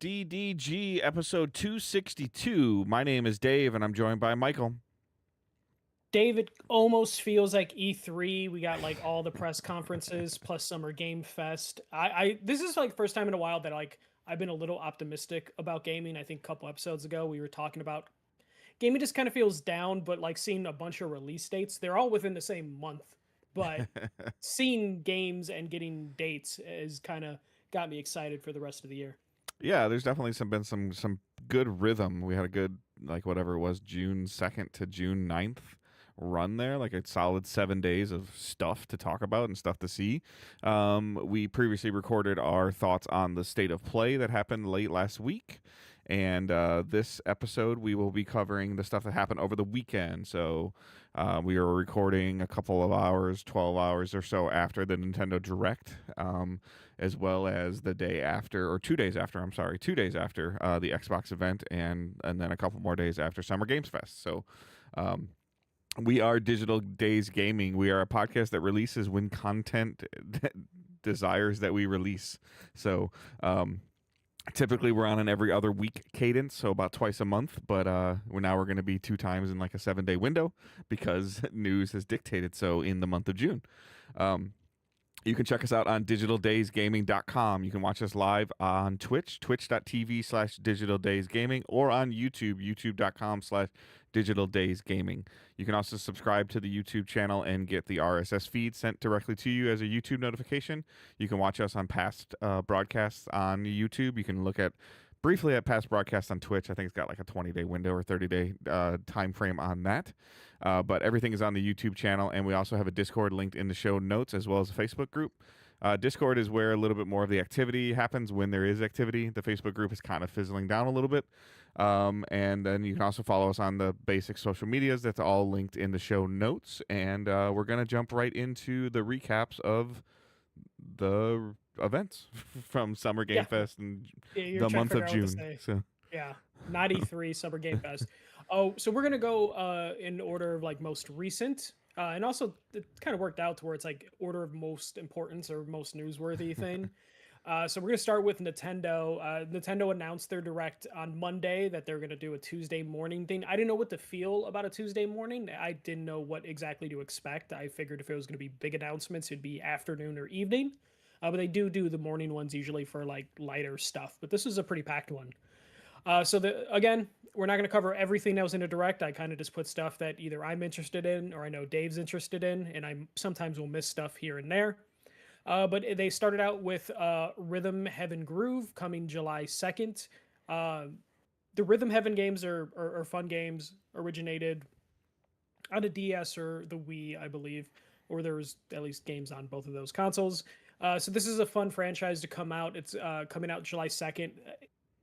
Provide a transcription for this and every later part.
DDG episode 262. My name is Dave, and I'm joined by Michael. David almost feels like E3. We got like all the press conferences plus Summer Gamefest. I this is like first time in a while that I've been a little optimistic about gaming. I think a couple episodes ago we were talking about gaming just kind of feels down, but like seeing a bunch of release dates, they're all within the same month. But seeing games and getting dates has kind of got me excited for the rest of the year. Yeah, there's definitely been some good rhythm. We had a good, like, whatever it was, June 2nd to June 9th run there, like a solid 7 days of stuff to talk about and stuff to see. We previously recorded our thoughts on the state of play that happened late last week. And this episode, we will be covering the stuff that happened over the weekend. So we are recording a couple of hours, 12 hours or so after the Nintendo Direct, as well as the day after, or 2 days after, I'm sorry, 2 days after the Xbox event, and then a couple more days after Summer Games Fest. So we are Digital Days Gaming. We are a podcast that releases when content desires that we release. So typically we're on an every other week cadence, so about twice a month, but we're going to be 2 times in like a 7-day window because news has dictated so in the month of June. You can check us out on digitaldaysgaming.com. You can watch us live on Twitch, twitch.tv/digitaldaysgaming, or on YouTube, youtube.com/digitaldaysgaming. You can also subscribe to the YouTube channel and get the RSS feed sent directly to you as a YouTube notification. You can watch us on past broadcasts on YouTube. You can look at briefly at past broadcasts on Twitch. I think it's got like a 20-day window or 30-day time frame on that. But everything is on the YouTube channel, and we also have a Discord linked in the show notes, as well as a Facebook group. Discord is where a little bit more of the activity happens when there is activity. The Facebook group is kind of fizzling down a little bit. And then you can also follow us on the basic social medias. That's all linked in the show notes. And we're going to jump right into the recaps of the events from Summer Game Fest and You're the trying month to of figure out what to June. say. So Yeah, not E3, Summer Game Fest. Oh, so we're gonna go in order of like most recent, and also it kind of worked out to where it's like order of most importance or most newsworthy thing. So we're gonna start with Nintendo. Nintendo announced their direct on Monday that they're gonna do a Tuesday morning thing. I didn't know what to feel about a Tuesday morning. I didn't know what exactly to expect. I figured if it was gonna be big announcements, it'd be afternoon or evening. But they do the morning ones usually for like lighter stuff. But this was a pretty packed one. Again, we're not going to cover everything that was in a direct. I kind of just put stuff that either I'm interested in or I know Dave's interested in, and I sometimes will miss stuff here and there. But they started out with Rhythm Heaven Groove coming July 2nd. The Rhythm Heaven games are fun games, originated on a DS or the Wii, I believe, or there was at least games on both of those consoles. So this is a fun franchise to come out. It's coming out July 2nd.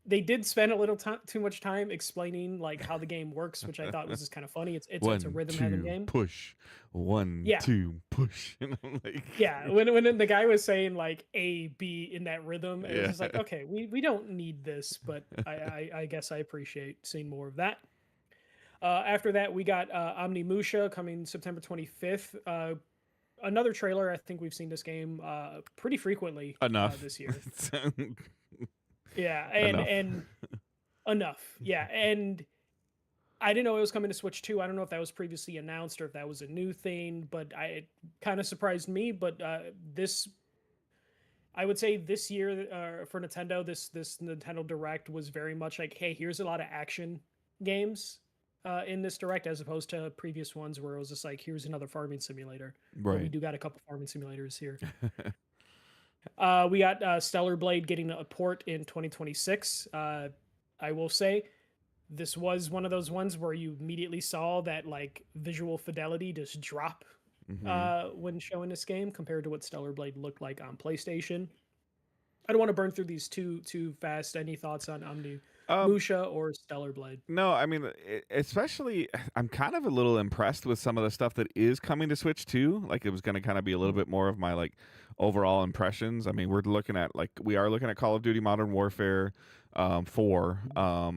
They did spend a little too much time explaining like how the game works, which I thought was just kind of funny. It's a Rhythm Heaven game. Push. One, Yeah. two, push. And I'm like, Yeah, when the guy was saying like A B in that rhythm, it was just like, Yeah. okay, we don't need this, but I guess I appreciate seeing more of that. After that, we got Omnimusha coming September 25th. Another trailer. I think we've seen this game pretty frequently Enough. this year. Yeah, and Enough. and enough. Yeah, and I didn't know it was coming to Switch 2. I don't know if that was previously announced or if that was a new thing, but it kind of surprised me. But I would say this year for Nintendo, this Nintendo Direct was very much like, hey, here's a lot of action games in this Direct, as opposed to previous ones where it was just like, here's another farming simulator. But we Right. do got a couple farming simulators here. We got Stellar Blade getting a port in 2026. I will say this was one of those ones where you immediately saw that like visual fidelity just drop when showing this game compared to what Stellar Blade looked like on PlayStation. I don't want to burn through these too fast. Any thoughts on Musha or Stellar Blade? No, I mean, especially, I'm kind of a little impressed with some of the stuff that is coming to Switch too. Like, it was going to kind of be a little bit more of my like overall impressions. I mean, we are looking at Call of Duty Modern Warfare 4. I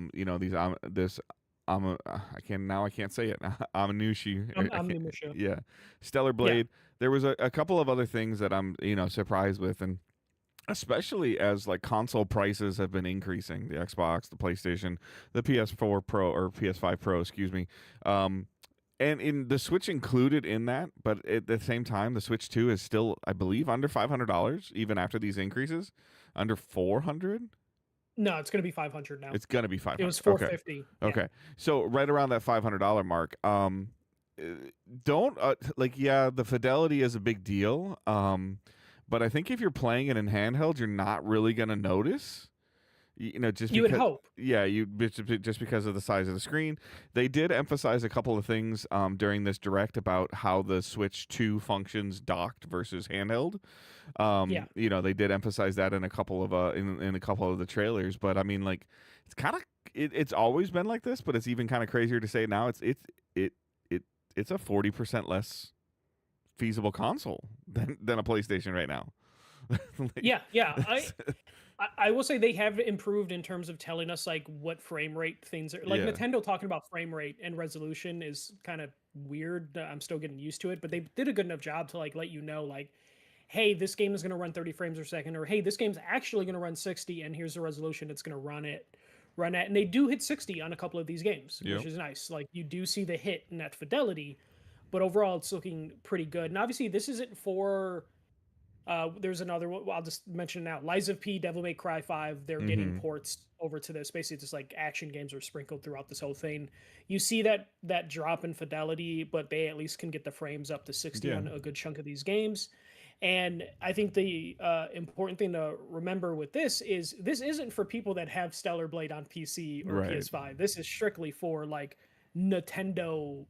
can't say it. Amanushi. Omnimusha. Yeah, Stellar Blade. There was a couple of other things that I'm surprised with, and especially as like console prices have been increasing, the Xbox, the PlayStation, the PS4 Pro or PS5 Pro, excuse me. Um, and in the Switch included in that, but at the same time, the Switch 2 is still, I believe, under $500 even after these increases, under 400. No, it's gonna be 500 now. It's gonna be It 500. was Okay, 450. Yeah. okay. So right around that $500 mark. Uh, don't like yeah, the fidelity is a big deal. But I think if you're playing it in handheld, you're not really gonna notice. You know, just You would because hope. yeah, you just because of the size of the screen. They did emphasize a couple of things during this direct about how the Switch 2 functions docked versus handheld. Yeah. You know, they did emphasize that in a couple of in a couple of the trailers, but I mean like it's kind of it's always been like this, but it's even kind of crazier to say now it it it's a 40% less feasible console than a PlayStation right now. Like, Yeah, yeah. I will say they have improved in terms of telling us like what frame rate things are. Like yeah. Nintendo talking about frame rate and resolution is kind of weird. I'm still getting used to it, but they did a good enough job to like let you know like, hey, this game is going to run 30 frames per second, or hey, this game's actually going to run 60, and here's the resolution it's going to run at. And they do hit 60 on a couple of these games, Yep. which is nice. Like you do see the hit in that fidelity, but overall it's looking pretty good. And obviously this isn't for there's another one. I'll just mention it now. Lies of P, Devil May Cry 5. They're getting Mhm. ports over to this. Basically, just like action games are sprinkled throughout this whole thing. You see that drop in fidelity, but they at least can get the frames up to 60 Yeah. on a good chunk of these games. And I think the important thing to remember with this isn't for people that have Stellar Blade on PC or Right. PS5. This is strictly for like Nintendo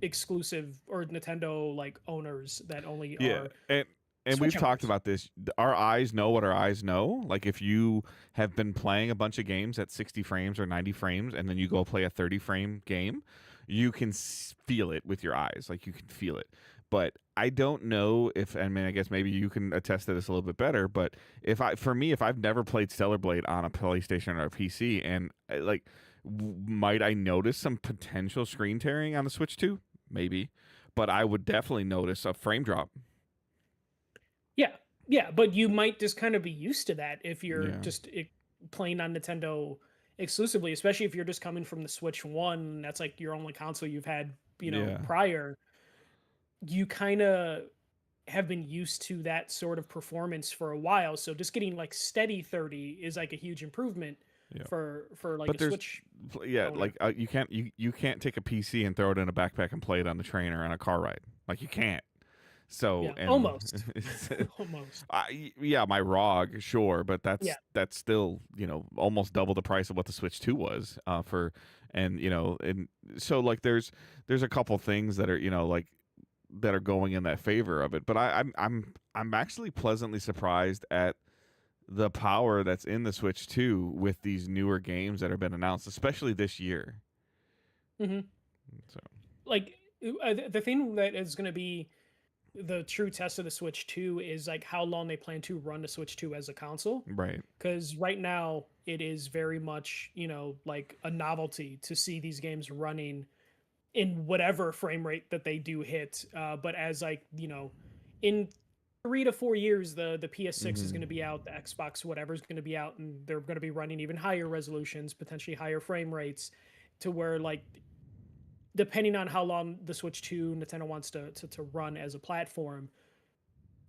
exclusive or Nintendo like owners that only Yeah. are And we've Switch talked owners. about this. Our eyes know what our eyes know. Like if you have been playing a bunch of games at 60 frames or 90 frames and then you go play a 30 frame game, you can feel it with your eyes. Like you can feel it. But I don't know if I mean I guess maybe you can attest to this a little bit better, but for me if I've never played Stellar Blade on a PlayStation or a PC and like might I notice some potential screen tearing on the Switch 2? Maybe. But I would definitely notice a frame drop. Yeah, yeah, but you might just kind of be used to that if you're Yeah. just playing on Nintendo exclusively, especially if you're just coming from the Switch One. That's like your only console you've had, Yeah. prior. You kind of have been used to that sort of performance for a while, so just getting like steady 30 is like a huge improvement Yeah. for like But a there's Switch yeah, owner. like you can't take a PC and throw it in a backpack and play it on the train or on a car ride. Like you can't. So Yeah, and almost, almost. yeah, my ROG, sure, but Yeah, that's still almost double the price of what the Switch 2 was for and and so like there's a couple things that are like that are going in that favor of it. But I'm actually pleasantly surprised at the power that's in the Switch 2 with these newer games that have been announced, especially this year. hmm So like the thing that is going to be the true test of the Switch 2 is like how long they plan to run the Switch 2 as a console. right, Because right now it is very much, like a novelty to see these games running in whatever frame rate that they do hit. But as like, in 3 to 4 years, the PS6 is hmm going to be out, the Xbox whatever is going to be out, and they're going to be running even higher resolutions, potentially higher frame rates, to where like depending on how long the Switch 2 Nintendo wants to run as a platform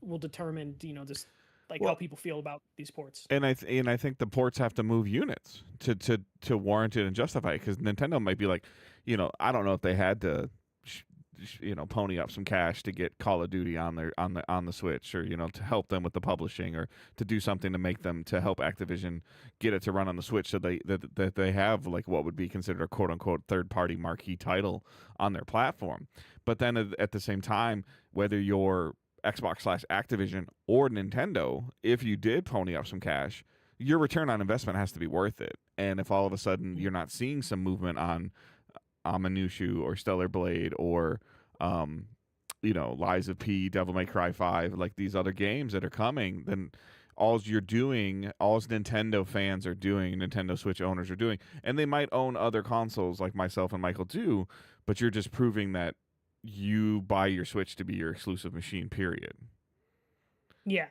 will determine, just like how well, people feel about these ports. and I think the ports have to move units to warrant it and justify it because Nintendo might be like, I don't know if they had to. Pony up some cash to get Call of Duty on the Switch, or to help them with the publishing, or to do something to make them to help Activision get it to run on the Switch, so that they have like what would be considered a quote unquote third party marquee title on their platform. But then at the same time, whether you're Xbox/Activision or Nintendo, if you did pony up some cash, your return on investment has to be worth it. And if all of a sudden you're not seeing some movement on Amanushu or Stellar Blade or Lies of P, Devil May Cry 5, like these other games that are coming, then all's Nintendo fans are doing, Nintendo Switch owners are doing, and they might own other consoles like myself and Michael do, but you're just proving that you buy your Switch to be your exclusive machine, period. Yeah.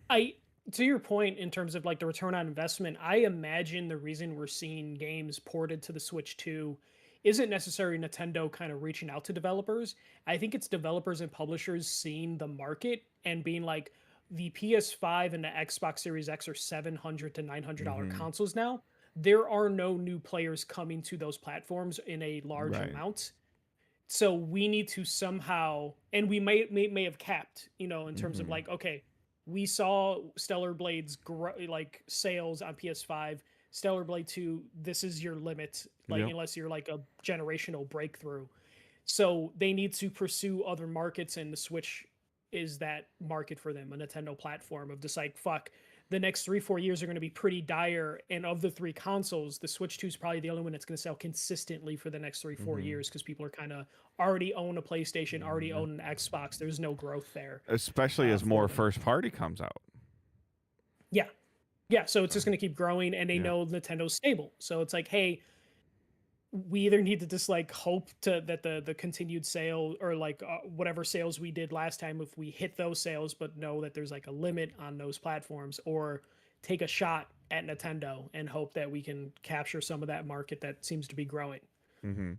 I to your point in terms of like the return on investment, I imagine the reason we're seeing games ported to the Switch 2 isn't necessarily Nintendo kind of reaching out to developers. I think it's developers and publishers seeing the market and being like, the PS5 and the Xbox Series X are $700 to $900 Mm-hmm. consoles now. There are no new players coming to those platforms in a large Right. amount. So we need to somehow, and we may have capped, in terms of Mm-hmm. like, okay, we saw Stellar Blade's like sales on PS5. Stellar Blade 2, this is your limit, like Yep. unless you're like a generational breakthrough. So they need to pursue other markets, and the Switch is that market for them, a Nintendo platform of just like, fuck, the next 3 4 years are going to be pretty dire, and of the three consoles, the Switch 2 is probably the only one that's going to sell consistently for the next 3 4 Mm-hmm. years because people are kind of already own a PlayStation, already Yep. own an Xbox. There's no growth there Especially as for more them. first party comes out. Yeah, yeah. So it's So just going to keep growing, and they yeah. know Nintendo's stable. So it's like, hey, we either need to just like hope to that the continued sale, or like whatever sales we did last time, if we hit those sales, but know that there's like a limit on those platforms, or take a shot at Nintendo and hope that we can capture some of that market that seems to be growing. Mm-hmm.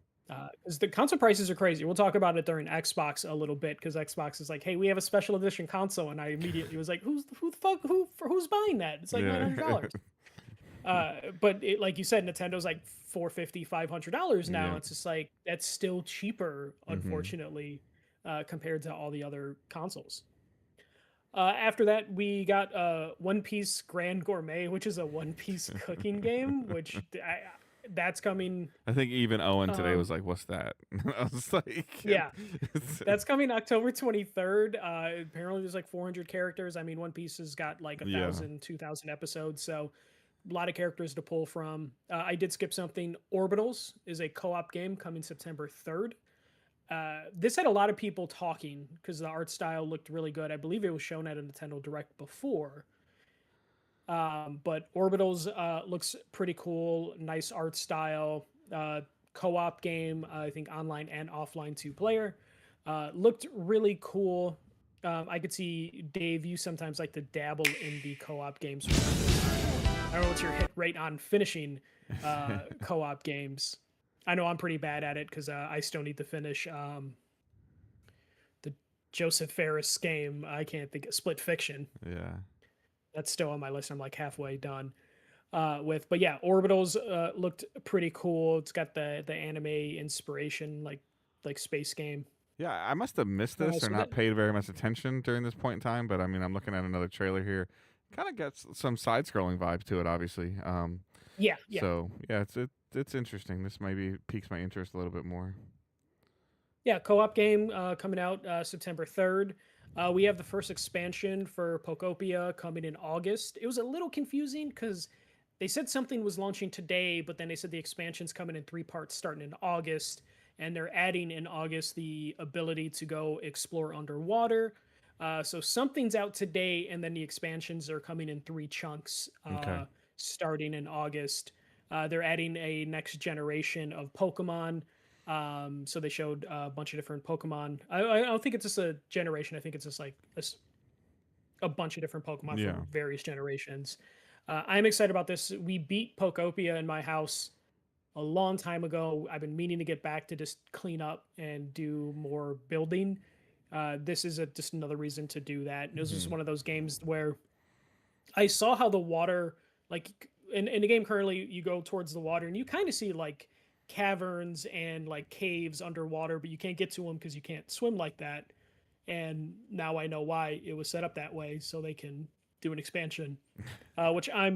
Because the console prices are crazy. We'll talk about it during Xbox a little bit, because Xbox is like, hey, we have a special edition console, and I immediately was like, who the fuck who's buying that? It's like nine Yeah. hundred dollars. But like you said, Nintendo's like $450 $500 now. Yeah. It's just like that's still cheaper, Mm-hmm. unfortunately, compared to all the other consoles. After that, we got One Piece Grand Gourmet, which is a One Piece cooking game, that's coming. I think even Owen today Um, was like, "What's that?" I was like, yeah, that's coming October 23rd. Apparently, there's like 400 characters. I mean, One Piece has got like a "Yeah, thousand, 2,000 episodes, so a lot of characters to pull from. I did skip something. Orbitals is a co-op game coming September 3rd. This had a lot of people talking because the art style looked really good. I believe it was shown at a Nintendo Direct before. But Orbitals looks pretty cool. Nice art style. Co-op game. I think online and offline 2 player. Looked really cool. I could see Dave. You sometimes like to dabble in the co-op games from time to time. I don't know what's your hit rate on finishing co-op games. I know I'm pretty bad at it because I still need to finish the Joseph Ferris game. I can't think of Split Fiction. yeah." That's still on my list. I'm like halfway done with, but yeah, Orbitals looked pretty cool. It's got the anime inspiration, like space game. Yeah, I must have missed this or So that not paid very much attention during this point in time, but I mean, I'm looking at another trailer here. Kind of gets some side-scrolling vibe to it, obviously. yeah. So yeah, it's interesting. This maybe piques my interest a little bit more. Yeah, co-op game coming out September 3rd. We have the first expansion for Pokopia coming in August. It was a little confusing because they said something was launching today, but then they said the expansion's coming in 3 parts starting in August, and they're adding in August the ability to go explore underwater. So something's out today, and then the expansions are coming in 3 chunks Okay. starting in August. They're adding a next generation of Pokemon. So they showed a bunch of different Pokemon. I don't think it's just a generation. I think it's just like a bunch of different Pokemon Yeah. from various generations. I'm excited about this. We beat Pokopia in my house a long time ago. I've been meaning to get back to just clean up and do more building. This is just another reason to do that. And this was Hmm. one of those games where I saw how the water, like in the game currently, you go towards the water and you kind of see like caverns and like caves underwater, but you can't get to them because you can't swim like that. And now I know why it was set up that way, so they can do an expansion, which I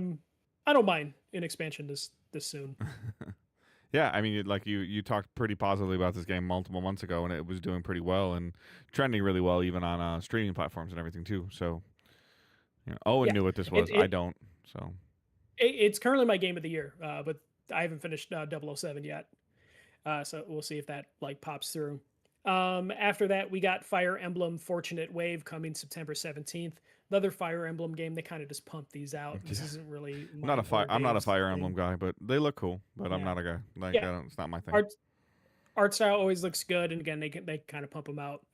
don't mind an expansion this soon. Yeah, I mean, like you talked pretty positively about this game multiple months ago, and it was doing pretty well and trending really well, even on streaming platforms and everything too. So, Owen Yeah, knew what this it, was. I it don't. So, it's currently my game of the year, but I haven't finished 007 yet. So we'll see if that like pops through. After that, we got Fire Emblem Fortunate Wave coming September 17th. Another Fire Emblem game. They kind of just pump these out. This yeah. isn't really I'm my not a core I'm not a games Fire thing. Emblem guy, but they look cool. But I'm Yeah, not a guy. Like, yeah. it's not my thing. Art art style always looks good, and again, they kind of pump them out.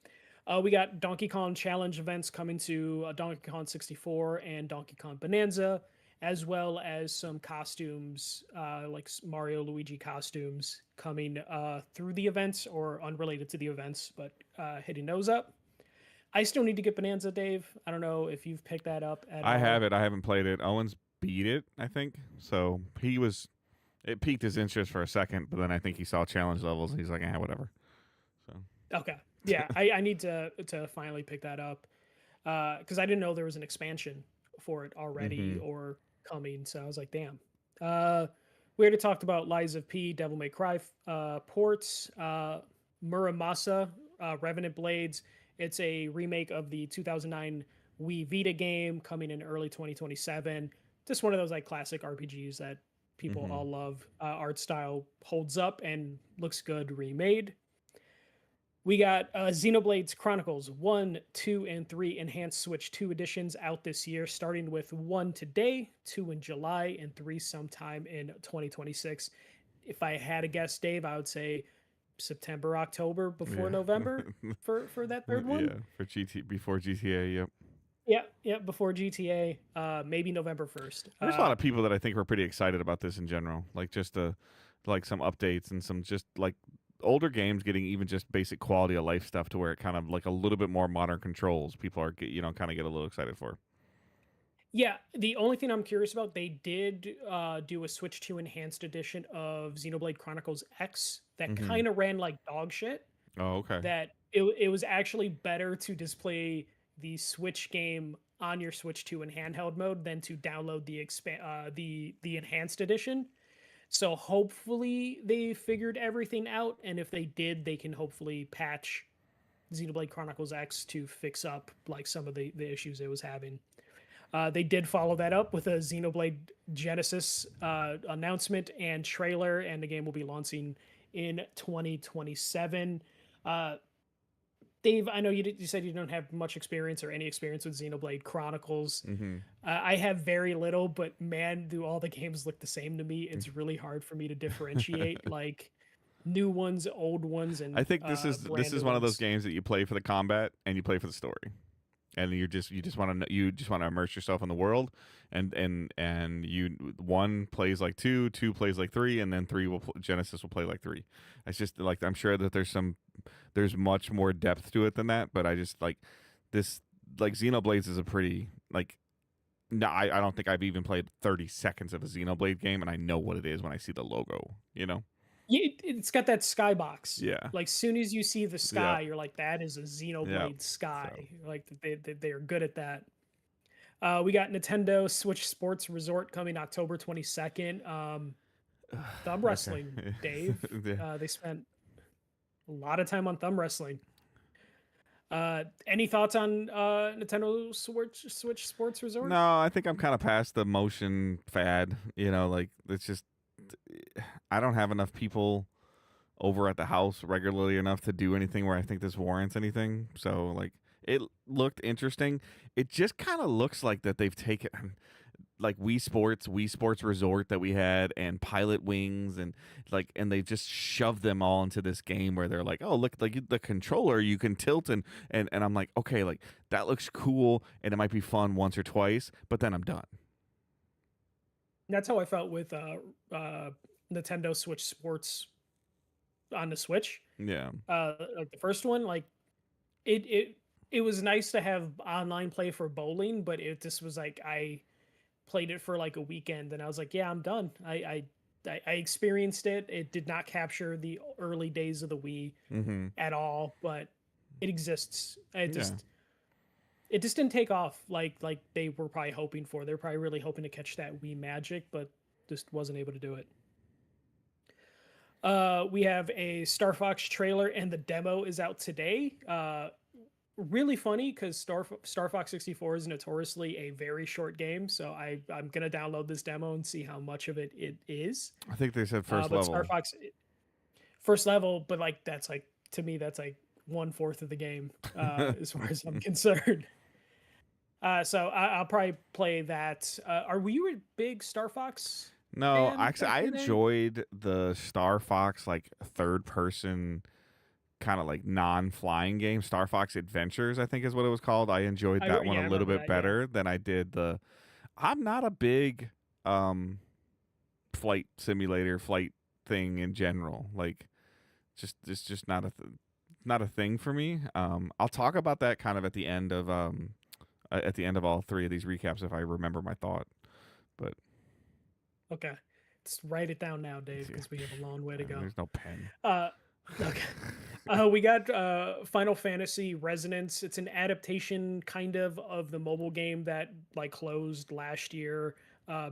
We got Donkey Kong Challenge events coming to Donkey Kong 64 and Donkey Kong Bonanza, as well as some costumes like Mario Luigi costumes coming through the events or unrelated to the events, but hitting those up. I still need to get Bonanza, Dave. I don't know if you've picked that up at I have all. it. I haven't played it. Owens beat it, I think. So he was. It piqued his interest for a second, but then I think he saw challenge levels and he's like, whatever. So Okay. Yeah, I need to finally pick that up because I didn't know there was an expansion for it already hmm or coming. So I was like, damn. We already talked about Lies of P, Devil May Cry ports, Muramasa, Revenant Blades. It's a remake of the 2009 Wii Vita game coming in early 2027. Just one of those like classic RPGs that people hmm all love. Art style holds up and looks good remade. We got Xenoblade Chronicles 1, 2, and 3 Enhanced Switch 2 editions out this year, starting with 1 today, 2 in July, and 3 sometime in 2026. If I had a guess, Dave, I would say September, October before Yeah. November for that third one. Yeah. For before GTA. Yep. Yeah, yeah, before GTA, maybe November 1st. There's a lot of people that I think were pretty excited about this in general. Like just like some updates and some just like older games getting even just basic quality of life stuff to where it kind of like a little bit more modern controls. People are kind of get a little excited for. Yeah, the only thing I'm curious about, they did do a Switch 2 enhanced edition of Xenoblade Chronicles X that hmm kind of ran like dog shit. Oh, okay. That it was actually better to display the Switch game on your Switch 2 in handheld mode than to download the enhanced edition. So hopefully they figured everything out, and if they did, they can hopefully patch Xenoblade Chronicles X to fix up like some of the issues it was having. They did follow that up with a Xenoblade Genesis announcement and trailer, and the game will be launching in 2027. Uh, Dave, I know you said you don't have much experience or any experience with Xenoblade Chronicles. hmm I have very little, but man, do all the games look the same to me. It's really hard for me to differentiate like new ones, old ones, I and think this brand is new one of those ones. games that you play for the combat and you play for the story. And you just want to immerse yourself in the world, and you one plays like two plays like three, and then Genesis will play like three. It's just like I'm sure that there's much more depth to it than that, but I just like this like Xenoblades is a pretty like no, I don't think I've even played 30 seconds of a Xenoblade game, and I know what it is when I see the logo. You know? Yeah, it's got that skybox. Yeah. Like soon as you see the Yeah. sky, you're like, that is a Yeah. Xenoblade So. sky. Like they are good at that. We got Nintendo Switch Sports Resort coming October 22nd. Thumb Okay. wrestling, Dave. Yeah. They spent a lot of time on thumb wrestling. Any thoughts on Nintendo Switch Sports Resort? No, I think I'm kind of past the motion fad. Like it's just I don't have enough people over at the house regularly enough to do anything where I think this warrants anything. So like it looked interesting. It just kind of looks like that they've taken like Wii Sports Resort that we had, and Pilot Wings, and they just shoved them all into this game where they're like, oh look, like the controller you can tilt, and I'm like, okay, like that looks cool and it might be fun once or twice, but then I'm done. That's how I felt with Nintendo Switch Sports on the Switch. Yeah. Like the first one, like it it it was nice to have online play for bowling, but it just was like I played it for like a weekend and I was like, yeah, I'm done. I experienced it. It did not capture the early days of the Wii Mm-hmm. at all, but it exists. Yeah. It just didn't take off like they were probably hoping for. They're probably really hoping to catch that Wii magic, but just wasn't able to do it. We have a Star Fox trailer and the demo is out today. Really funny because Star Fox 64 is notoriously a very short game, so I'm gonna download this demo and see how much of it is. I think they said first But Star level. Fox first level, but like that's like to me that's like 1/4 of the game as far as I'm concerned. So I'll probably play that. Are you a big Star Fox No, fan actually, back I in the day? enjoyed the Star Fox like third person kind of like non-flying game. Star Fox Adventures, I think is what it was called. I enjoyed that one Yeah, a I little remember bit that. Yeah. better than I did the. I'm not a big um flight simulator flight thing in general. Like, just it's just not a thing for me. I'll talk about that kind of at the end of all three of these recaps if I remember my thought. But Okay. Let's write it down now, Dave, yeah, because we have a long way to go. there's no pen. Uh, okay. We got Final Fantasy Resonance. It's an adaptation kind of the mobile game that like closed last year.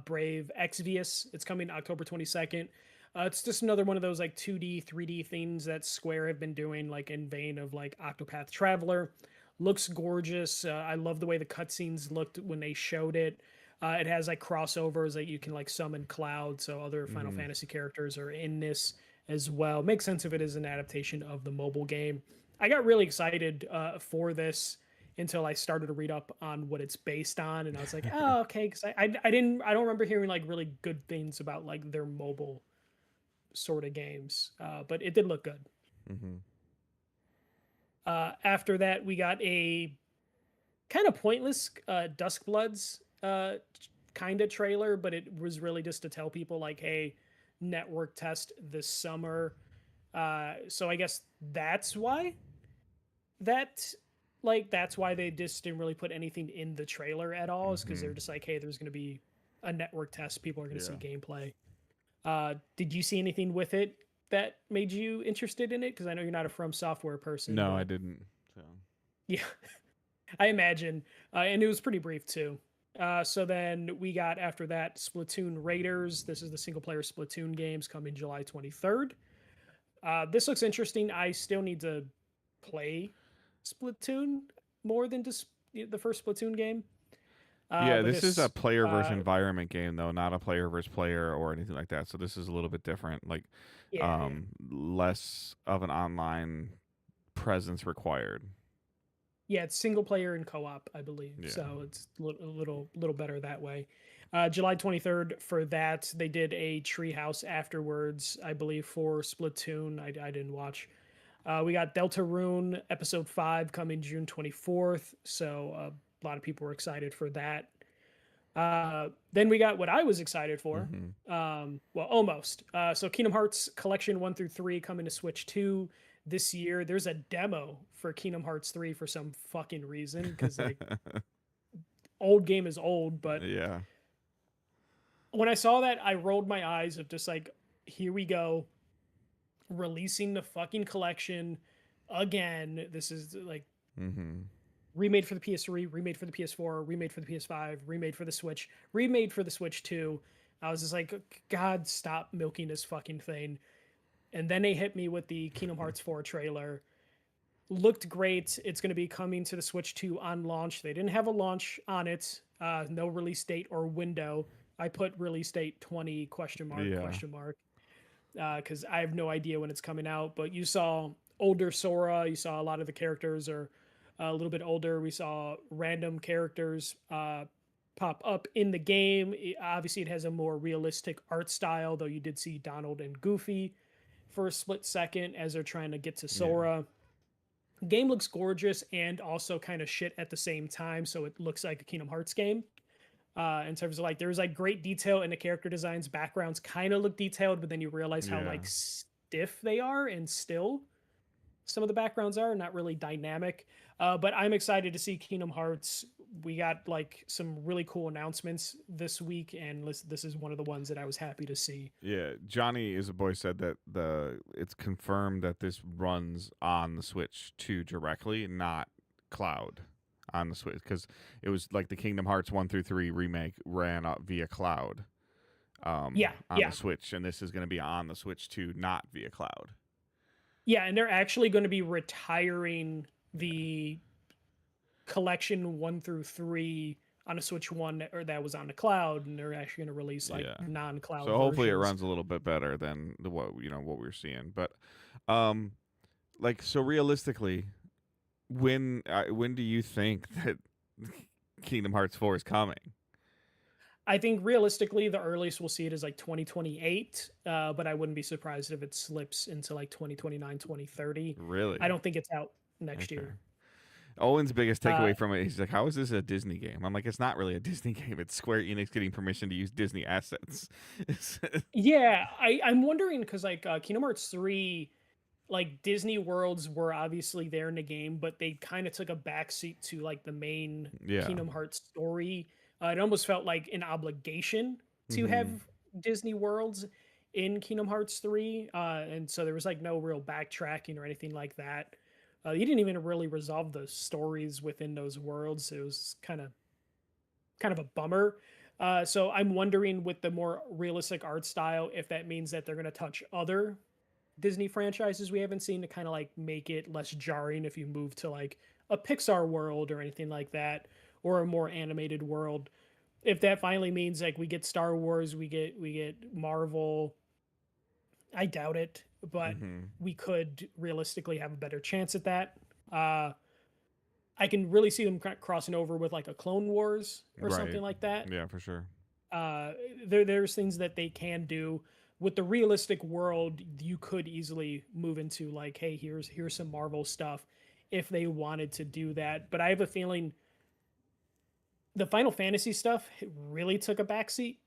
Brave Exvius. It's coming October 22nd. It's just another one of those like 2D, 3D things that Square have been doing, like in vein of like Octopath Traveler. Looks gorgeous. I love the way the cutscenes looked when they showed it. It has like crossovers that you can like summon Cloud, so other Final Mm-hmm. Fantasy characters are in this as well. Makes sense if it is an adaptation of the mobile game. I got really excited for this until I started to read up on what it's based on, and I was like, oh, okay, because I don't remember hearing like really good things about like their mobile sort of games, but it did look good. Mm-hmm. After that, we got a kind of pointless Duskbloods kind of trailer, but it was really just to tell people like, hey, network test this summer. So I guess that's why that that's why they just didn't really put anything in the trailer at all, is because Mm-hmm. they're just like, hey, there's going to be a network test. People are going to see Yeah. gameplay. Did you see anything with it that made you interested in it? Because I know you're not a From Software person, No, I but didn't. So. yeah, I imagine. And it was pretty brief too. So then we got after that Splatoon Raiders. This is the single player Splatoon games coming July 23rd. This looks interesting. I still need to play Splatoon more than just the first Splatoon game. Yeah, But this is a this, player versus environment game though, not a player versus player or anything like that. So this is a little bit different. Like, yeah, less of an online presence required. yeah, it's single player and co-op, I believe. Yeah. So it's a little better that way. July 23rd for that. They did a treehouse afterwards, I believe, for Splatoon. I didn't watch. We got Deltarune episode 5 coming June 24th. So a lot of people were excited for that. Then we got what I was excited for. Mm-hmm. Well, almost. So Kingdom Hearts Collection 1 through 3 coming to Switch 2 this year. There's a demo for Kingdom Hearts 3 for some fucking reason, because like old game is old, but yeah. when I saw that, I rolled my eyes of just like, here we go, releasing the fucking collection again. This is like Mm-hmm. remade for the PS3, remade for the PS4, remade for the PS5, remade for the Switch, remade for the Switch 2. I was just like, God, stop milking this fucking thing. And then they hit me with the Kingdom Hearts 4 trailer. Looked great. It's going to be coming to the Switch 2 on launch. They didn't have a launch on it. No release date or window. I put release date 20 question mark Yeah. question mark, because I have no idea when it's coming out. But you saw older Sora. You saw a lot of the characters are a little bit older. We saw random characters pop up in the game. Obviously, it has a more realistic art style, though you did see Donald and Goofy for a split second as they're trying to get to Sora. Yeah. Game looks gorgeous and also kind of shit at the same time, so it looks like a Kingdom Hearts game. In terms of like, there's like great detail in the character designs. Backgrounds kind of look detailed, but then you realize how like stiff they are, and still some of the backgrounds are not really dynamic. But I'm excited to see Kingdom Hearts. We got like some really cool announcements this week, and this is one of the ones that I was happy to see. Yeah, Johnny is a boy said that it's confirmed that this runs on the Switch 2 directly, not cloud on the Switch, because it was like the Kingdom Hearts 1 through 3 remake ran up via cloud. On the Switch, and this is going to be on the Switch 2, not via cloud. Yeah, and they're actually going to be retiring the collection 1 through 3 on a Switch 1 or that was on the cloud, and they're actually going to release like non-cloud. So hopefully versions. it runs a little bit better than what we're seeing. But like, so realistically, when do you think that Kingdom Hearts 4 is coming? I think realistically, the earliest we'll see it is like 2028, but I wouldn't be surprised if it slips into like 2029, 2030. I Really? don't think it's out next Okay. year. Owen's biggest Uh, takeaway from it, he's like, "How is this a Disney game?" I'm like, "It's not really a Disney game. It's Square Enix getting permission to use Disney assets." yeah, I'm wondering because like Kingdom Hearts 3, like Disney worlds were obviously there in the game, but they kind of took a backseat to like the main Yeah. Kingdom Hearts story. It almost felt like an obligation to have Hmm. Disney worlds in Kingdom Hearts 3. And so there was like no real backtracking or anything like that. You didn't even really resolve the stories within those worlds. It was kind of a bummer. So I'm wondering with the more realistic art style if that means that they're going to touch other Disney franchises we haven't seen to kind of like make it less jarring if you move to like a Pixar world or anything like that, or a more animated world. If that finally means like we get Star Wars, we get Marvel, I doubt it, but Hmm. we could realistically have a better chance at that. Uh, I can really see them crossing over with like a Clone Wars or Right. something like that. Yeah, for sure. There's things that they can do with the realistic world. You could easily move into like, hey, here's some Marvel stuff if they wanted to do that. But I have a feeling the Final Fantasy stuff really took a backseat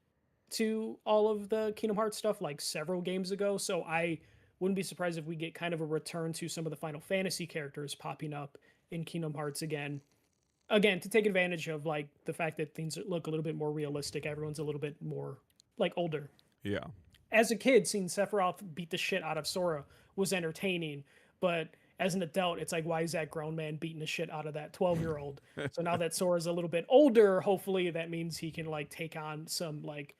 to all of the Kingdom Hearts stuff like several games ago. So I wouldn't be surprised if we get kind of a return to some of the Final Fantasy characters popping up in Kingdom Hearts again. Again, to take advantage of like the fact that things look a little bit more realistic. Everyone's a little bit more like older. Yeah. As a kid, seeing Sephiroth beat the shit out of Sora was entertaining, but as an adult, it's like, why is that grown man beating the shit out of that 12-year-old? So now that Sora's a little bit older, hopefully that means he can like take on some like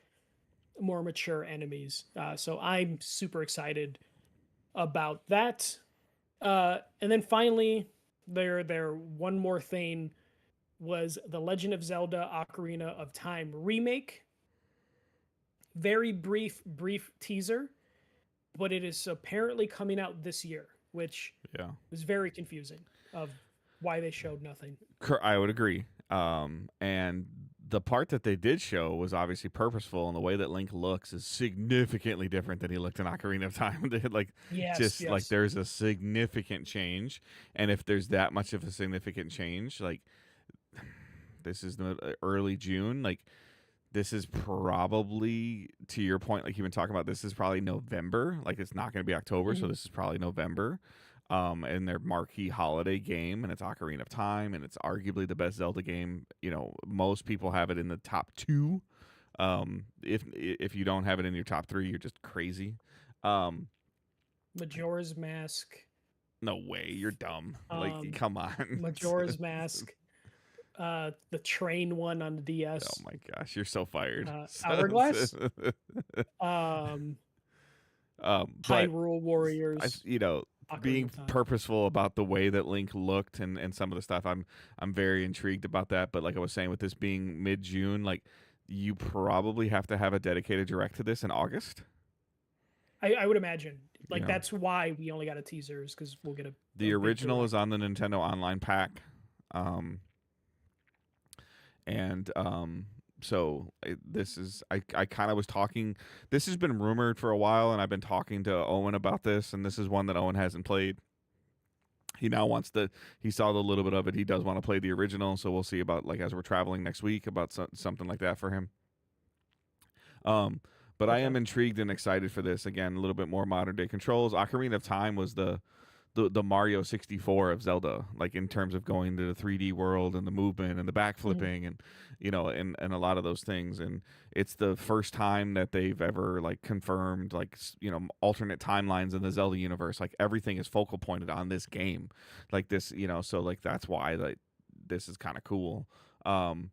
more mature enemies. So I'm super excited about that. And then finally, there one more thing was the Legend of Zelda Ocarina of Time remake. Very brief teaser, but it is apparently coming out this year, which Yeah. was very confusing of why they showed nothing. I would agree. And the part that they did show was obviously purposeful, and the way that Link looks is significantly different than he looked in Ocarina of Time. Like, Yes, just like yes. there's a significant change, and if there's that much of a significant change, like this is the early June, like this is probably, to your point, like you've been talking about, this is probably November. Like it's not going to be October, so Mhm. this is probably November. And their marquee holiday game, and it's Ocarina of Time, and it's arguably the best Zelda game. You know, most people have it in the top two. If you don't have it in your top three, you're just crazy. Um, Majora's Mask, no way, you're dumb. Like, um, come on. Majora's Mask, the train one on the Oh DS, my gosh, you're so fired. Hourglass, um, But Hyrule Warriors, you know, Ocarina being of Time. purposeful about the way that Link looked and some of the stuff, I'm very intrigued about that. But like I was saying, with this being mid June, like you probably have to have a dedicated direct to this in August. I would imagine You like know, that's why we only got a teaser is because we'll get a the big original is direct. on the Nintendo Online pack, um, and so this is I kind of was talking. This has been rumored for a while, and I've been talking to Owen about this, and this is one that Owen hasn't played. He now wants to, he saw the little bit of it, he does want to play the original, so we'll see about, like, as we're traveling next week, about something like that for him. um but I Okay. am intrigued and excited for this. Again, a little bit more modern day controls. Ocarina of Time was the Mario 64 of Zelda, like in terms of going to the 3D world and the movement and the Mhm. backflipping and and a lot of those things. And it's the first time that they've ever like confirmed like alternate timelines in the Zelda universe. Like everything is focal pointed on this game, like this, so like that's why like this is kind of cool. Um,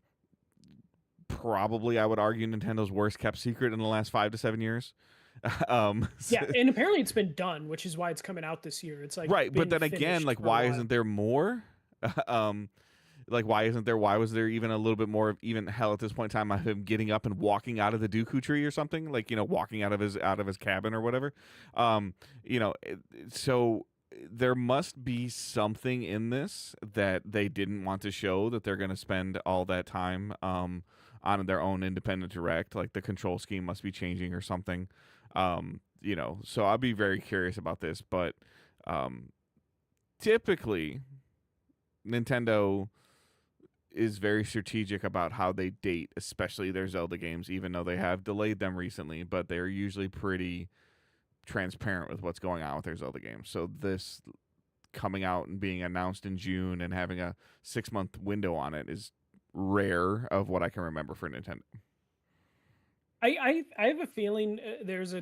Probably I would argue Nintendo's worst kept secret in the last 5 to 7 years. Yeah, and apparently it's been done, which is why it's coming out this year. It's like Right, but been then again, finished like, for a why while. isn't there more? um, like, why isn't there? Why was there even a little bit more of, even hell at this point in time, of him getting up and walking out of the Dooku tree or something? Like, walking out of his cabin or whatever. Um, so there must be something in this that they didn't want to show, that they're going to spend all that time on their own independent direct. Like the control scheme must be changing or something. So I'll be very curious about this. But um, typically, Nintendo is very strategic about how they date, especially their Zelda games, even though they have delayed them recently, but they're usually pretty transparent with what's going on with their Zelda games. So this coming out and being announced in June and having a 6-month window on it is rare of what I can remember for Nintendo. I have a feeling there's a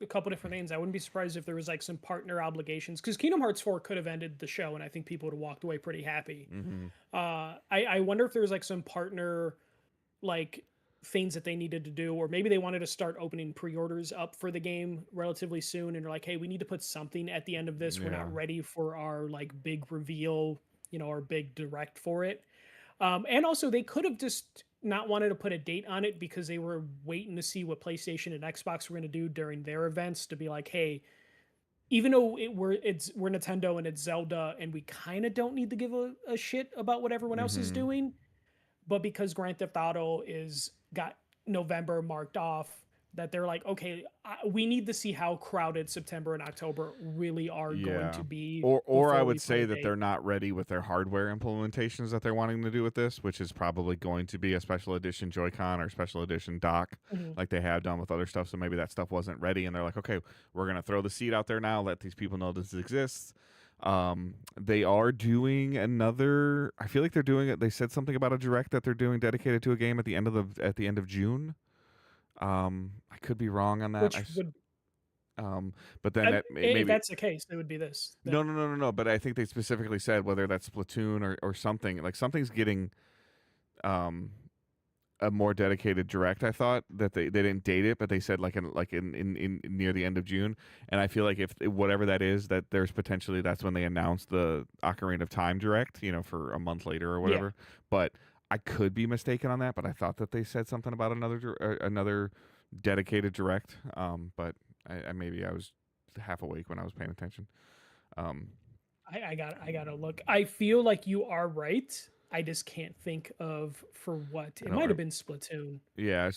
couple different things. I wouldn't be surprised if there was like some partner obligations because Kingdom Hearts 4 could have ended the show, and I think people would have walked away pretty happy. Mm-hmm. I wonder if there was like some partner like things that they needed to do, or maybe they wanted to start opening pre-orders up for the game relatively soon, and they're like, hey, we need to put something at the end of this. We're Yeah. not ready for our like big reveal, our big direct for it. And also, they could have just not wanted to put a date on it because they were waiting to see what PlayStation and Xbox were going to do during their events to be like, hey, even though we're Nintendo and it's Zelda and we kind of don't need to give a shit about what everyone else is Mm-hmm. doing, but because Grand Theft Auto is got November marked off, that they're like, okay, we need to see how crowded September and October really are going to be. Or I before we would put say a that date. they're not ready with their hardware implementations that they're wanting to do with this, which is probably going to be a special edition Joy-Con or special edition dock, Mhm. like they have done with other stuff. So maybe that stuff wasn't ready, and they're like, okay, we're gonna throw the seed out there now, let these people know this exists. They are doing another. I feel like they're doing it. They said something about a direct that they're doing dedicated to a game at the end of June. I could be wrong on that. Which would, But then that if maybe that's the case, it would be this. no. But I think they specifically said whether that's Splatoon or something like something's getting um a more dedicated direct. I thought that they didn't date it, but they said in near the end of June. And I feel like if whatever that is, that there's potentially that's when they announced the Ocarina of Time direct, for a month later or Yeah. whatever. But I could be mistaken on that. But I thought that they said something about another dedicated direct. But I maybe I was half awake when I was paying attention. Um, I gotta look. I feel like you are right. I just can't think of for what. I It don't. might have been Splatoon. Yeah,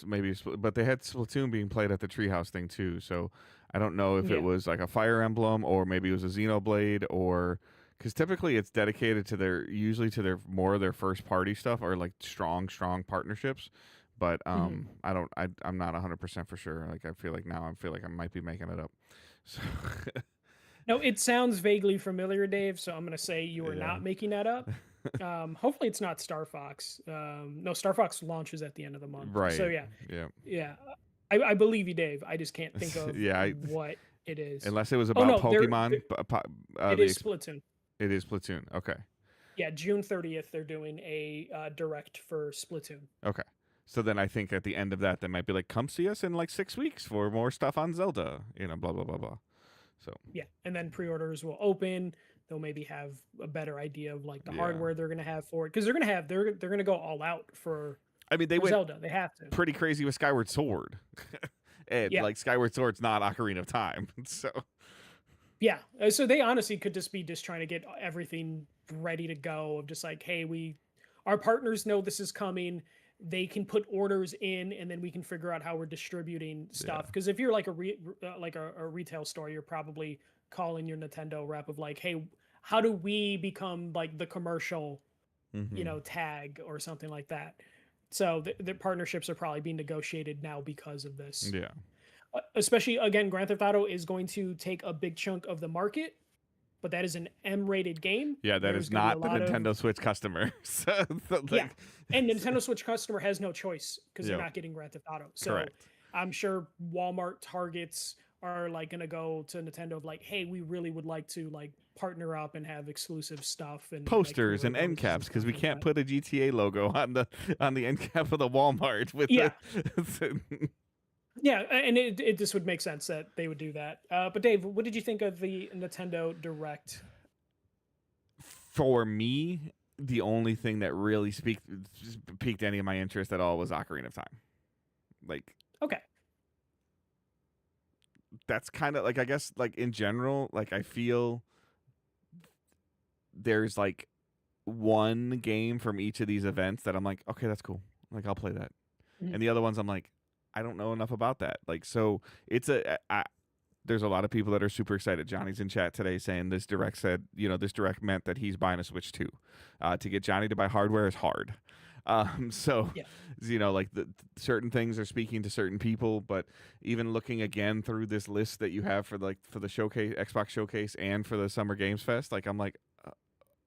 but they had Splatoon being played at the Treehouse thing too. So I don't know if it Yeah. was like a Fire Emblem or maybe it was a Xenoblade or because typically it's dedicated to their more of their first party stuff or like strong partnerships. But Mhm. I'm not 100% for sure. Like I feel like I might be making it up. So No, it sounds vaguely familiar, Dave. So I'm gonna say you are yeah. not making that up. Hopefully it's not Star Fox. No, Star Fox launches at the end of the month. So Right. yeah, Yeah. yeah. I believe you, Dave. I just can't think of Yeah, what it is. unless it was Oh about no, Pokemon, it is Splatoon. it is Platoon. Okay. Yeah, June 30th, they're doing a direct for Splatoon. Okay. So then I think at the end of that, they might be like, come see us in like 6 weeks for more stuff on Zelda, blah, blah, blah, blah. So, Yeah, and then pre-orders will open. They'll maybe have a better idea of like the yeah. hardware they're gonna have for it because they're gonna go all out for I mean, they went Zelda. They have to. pretty crazy with Skyward Sword. And Yeah, like Skyward Sword's not Ocarina of Time. So, yeah. So they honestly could just be trying to get everything ready to go. Of just like, hey, our partners know this is coming. They can put orders in, and then we can figure out how we're distributing yeah. stuff. Because if you're like a retail store, you're probably calling your Nintendo rep of like, hey, how do we become like the commercial, Mm-hmm. tag or something like that? So the partnerships are probably being negotiated now because of this. Yeah. Especially again, Grand Theft Auto is going to take a big chunk of the market, but that is an M-rated game. Yeah, that There's is gonna be a not the lot of Nintendo Switch customer. So, yeah, and Nintendo Switch customer has no choice because they're Yep. not getting Grand Theft Auto. So Correct. I'm sure Walmart, Targets are like gonna go to Nintendo of like, hey, we really would like to like partner up and have exclusive stuff and like, Posters and cool end logos and caps because stuff we like can't that. put a GTA logo on the end cap of the Walmart with Yeah. the. Yeah, and it just would make sense that they would do that. But Dave, what did you think of the Nintendo Direct? For me, the only thing that really piqued any of my interest at all was Ocarina of Time. Like Okay. that's kind of like I guess like in general, like I feel there's like one game from each of these events that I'm like, okay, that's cool. Like I'll play that. Mhm. and the other ones I'm like, I don't know enough about that. Like, so it's there's a lot of people that are super excited. Johnny's in chat today saying this direct said, this direct meant that he's buying a Switch 2. To get Johnny to buy hardware is hard. So, Yeah. like certain things are speaking to certain people, but even looking again through this list that you have for the showcase, Xbox showcase, and for the Summer Games Fest, like I'm like,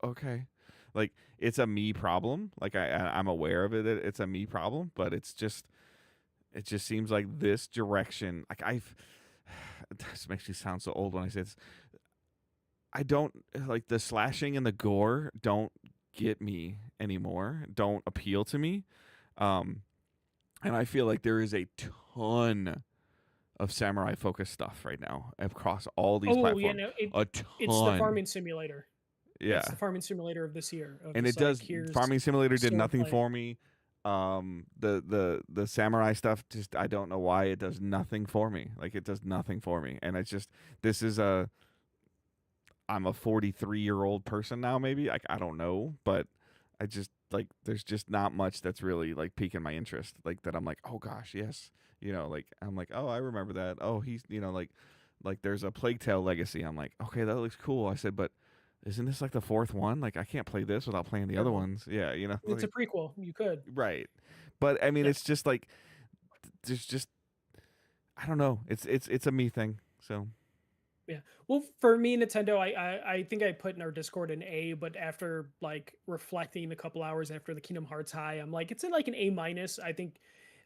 okay, like it's a me problem. Like I'm aware of it. It's a me problem, but it just seems like this direction. Like this makes me sound so old when I say this. I don't like the slashing and the gore. Don't get me anymore. Don't appeal to me. Um, and I feel like there is a ton of samurai focused stuff right now across all these Oh yeah, platforms. no, A it's the ton. farming simulator. It's Yeah. the farming simulator of this year. Of And it just like, does. here's Farming Simulator did nothing swordplay. for me. The samurai stuff, just I don't know why it does nothing for me. Like it does nothing for me. And it's just this is a I'm a 43-year-old person now, maybe. Like I don't know, but I just like there's just not much that's really like piquing my interest. Like that I'm like, oh gosh, yes. Like I'm like, oh, I remember that. Oh, he's like there's a Plague Tale Legacy. I'm like, okay, that looks cool. I said, but isn't this like the fourth one? Like I can't play this without playing the other No, ones. Yeah, it's a like prequel. You could. right. But I mean, Yeah. it's just like there's just I don't know. It's a me thing. So Yeah. Well, for me, Nintendo, I think I put in our Discord an A, but after like reflecting a couple hours after the Kingdom Hearts high, I'm like, it's in like an A minus. I think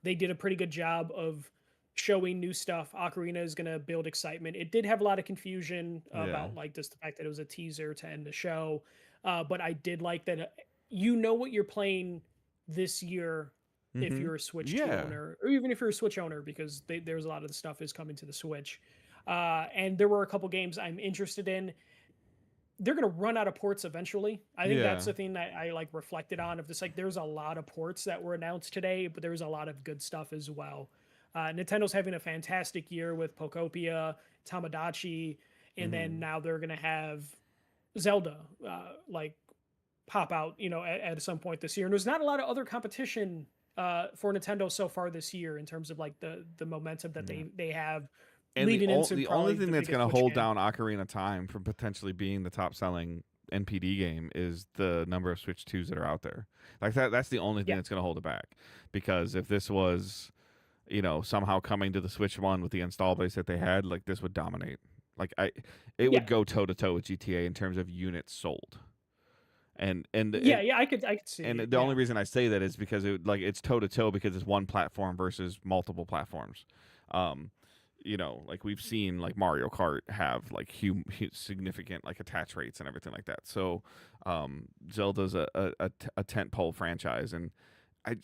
they did a pretty good job of showing new stuff. Ocarina is gonna build excitement. It did have a lot of confusion yeah. about like just the fact that it was a teaser to end the show, but I did like that. You know what you're playing this year if Mm-hmm. you're a Switch 2 Yeah. owner, or even if you're a Switch owner, because there's a lot of the stuff is coming to the Switch. And there were a couple games I'm interested in. They're gonna run out of ports eventually. I think that's Yeah. the thing that I like reflected on. Of just like, there's a lot of ports that were announced today, but there's a lot of good stuff as well. Nintendo's having a fantastic year with Pokopia, Tamagotchi, and then Mm-hmm. now they're gonna have Zelda like pop out, at some point this year. And there's not a lot of other competition for Nintendo so far this year in terms of like the momentum that Yeah. they have And leading into the only probably thing the that's biggest going to Switch hold game. down Ocarina of Time from potentially being the top selling NPD game is the number of Switch 2s that are out there. Like that's the only thing Yeah, that's going to hold it back. Because if this was, somehow coming to the Switch 1 with the install base that they had, like this would dominate. Like it yeah, would go toe to toe with GTA in terms of units sold. And and yeah, and yeah. I could see and it. the only Yeah, reason I say that is because it's toe to toe because it's one platform versus multiple platforms. Um, like we've seen like Mario Kart have like significant like attach rates and everything like that. So, Zelda's a tentpole franchise, and I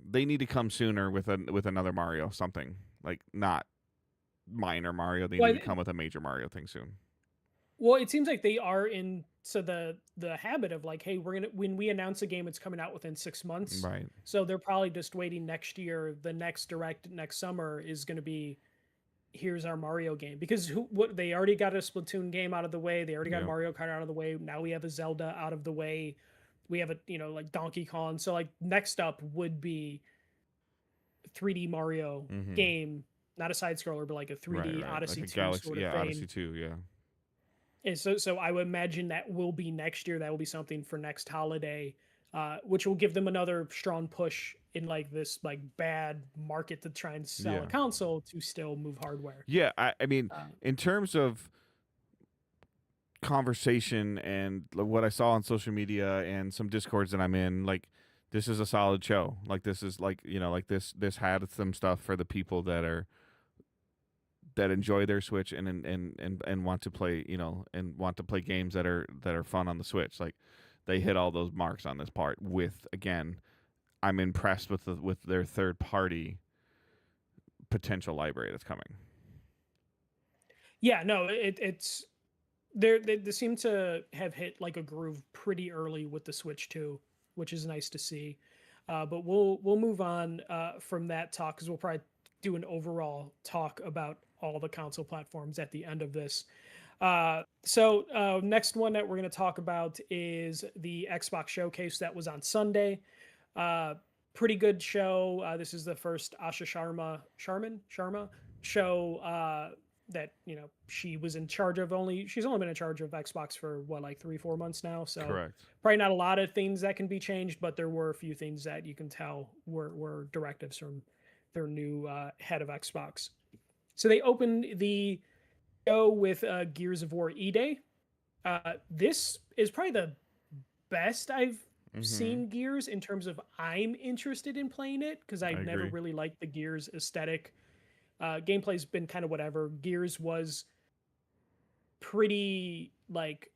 they need to come sooner with another Mario something like not minor Mario. They well, need to come with a major Mario thing soon. well, it seems like they are in so the habit of like, hey, we're gonna when we announce a game, it's coming out within 6 months. Right. So they're probably just waiting next year. The next direct next summer is going to be, here's our Mario game, because what they already got a Splatoon game out of the way. They already got Yep. Mario Kart out of the way. Now we have a Zelda out of the way. We have a like Donkey Kong. So like next up would be 3D Mario Mm-hmm. game, not a side scroller, but like a Right. 3D Right. Like Odyssey a 2 Galaxy. sort of Yeah. Odyssey thing. 2. Yeah. And so I would imagine that will be next year. That will be something for next holiday, which will give them another strong push in like this like bad market to try and sell a Yeah. console to still move hardware. Yeah, I mean, Uh, in terms of conversation and what I saw on social media and some discords that I'm in, like this is a solid show. Like this is like like this had some stuff for the people that enjoy their Switch and want to play and want to play games that are fun on the Switch. Like they hit all those marks on this part. With again, I'm impressed with their third party potential library that's coming. yeah, no, it's they seem to have hit like a groove pretty early with the Switch too, which is nice to see. But we'll move on from that talk because we'll probably do an overall talk about all the console platforms at the end of this. So next one that we're going to talk about is the Xbox showcase that was on Sunday. Uh, pretty good show. This is the first Asha Sharma show that she was in charge of. She's only been in charge of Xbox for what, like 3-4 months now. So Correct. probably not a lot of things that can be changed, but there were a few things that you can tell were directives from their new head of Xbox. So they opened the show with Gears of War E-Day. This is probably the best I've Mm-hmm. seen Gears in terms of I'm interested in playing it because I I've never agree. really liked the Gears aesthetic. Gameplay's been kind of whatever. Gears was pretty like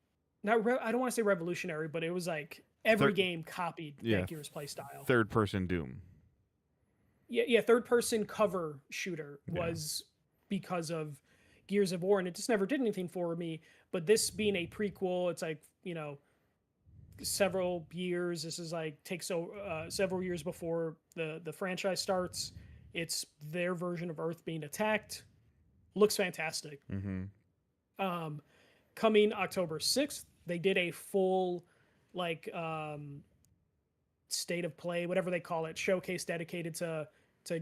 I don't want to say revolutionary, but it was like every Third, game copied yeah, that Gears play style. third person Doom. Yeah, third person cover shooter Yeah. was because of Gears of War, and it just never did anything for me. But this being a prequel, it's like several years. This is like takes several years before the franchise starts. It's their version of Earth being attacked. Looks fantastic. Mm-hmm. Um, Coming October 6th, they did a full like state of play, whatever they call it, showcase dedicated to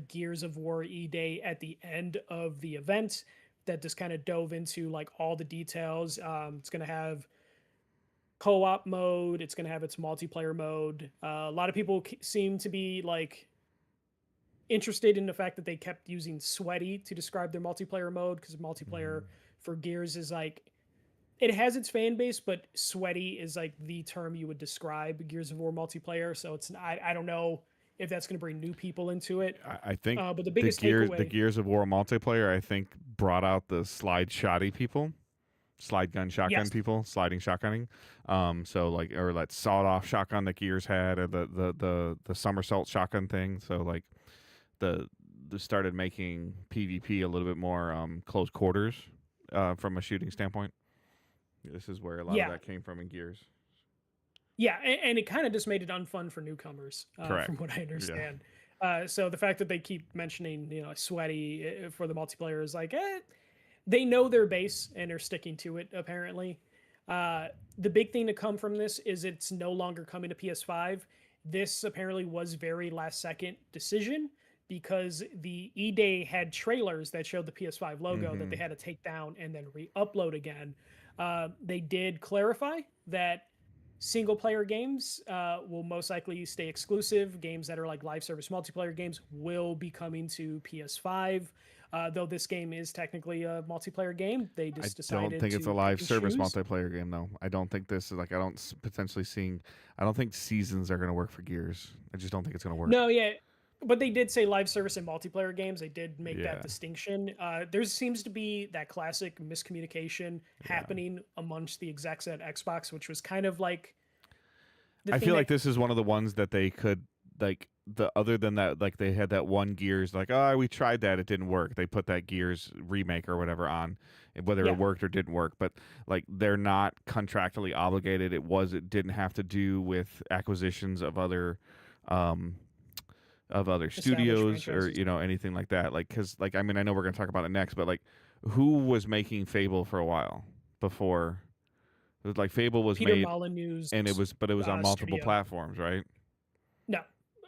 Gears of War E-Day at the end of the event that just kind of dove into like all the details. It's going to have co-op mode. It's going to have its multiplayer mode. A lot of people seem to be like interested in the fact that they kept using sweaty to describe their multiplayer mode because Mm-hmm. multiplayer for Gears is like it has its fan base, but sweaty is like the term you would describe Gears of War multiplayer. So it's I don't know if that's going to bring new people into it. I think But the the biggest takeaway, Gears of War multiplayer, I think, brought out the slide shoddy people, slide gun shotgun yes, people, sliding shotgunning. So like, or that sawed off shotgun that Gears had, or the somersault shotgun thing. So like the started making PvP a little bit more close quarters from a shooting standpoint. This is where a lot of yeah, that came from in Gears. yeah, and it kind of just made it unfun for newcomers, Correct. from what I Yeah. understand. So the fact that they keep mentioning sweaty for the multiplayer is like, they know their base and are sticking to it apparently. The big thing to come from this is it's no longer coming to PS5. This apparently was very last second decision because the E-Day had trailers that showed the PS5 logo that Mm-hmm. they had to take down and then re-upload again. They did clarify that single player games will most likely stay exclusive. Games that are like live service multiplayer games will be coming to PS5. Though this game is technically a multiplayer game, they I just don't decided think it's a to pick live and service choose. multiplayer game though. I don't think this is like I don't potentially seeing. I don't think seasons are going to work for Gears. I just don't think it's going to work. No, yeah, but they did say live service and multiplayer games. They did make that Yeah, distinction. There seems to be that classic miscommunication yeah. happening amongst the execs at Xbox, which was kind of like the I thing feel like that this is one of the ones that they could like the other than that like they had that one Gears like oh we tried that it didn't work. They put that Gears remake or whatever on whether it yeah, worked or didn't work, but like they're not contractually obligated. It didn't have to do with acquisitions um of other established studios or franchises. anything like that like cuz like I mean I know we're going to talk about it next, but like who was making Fable for a while before it was like Fable was Peter made Molyneux's and it was on multiple studio. platforms, right? No,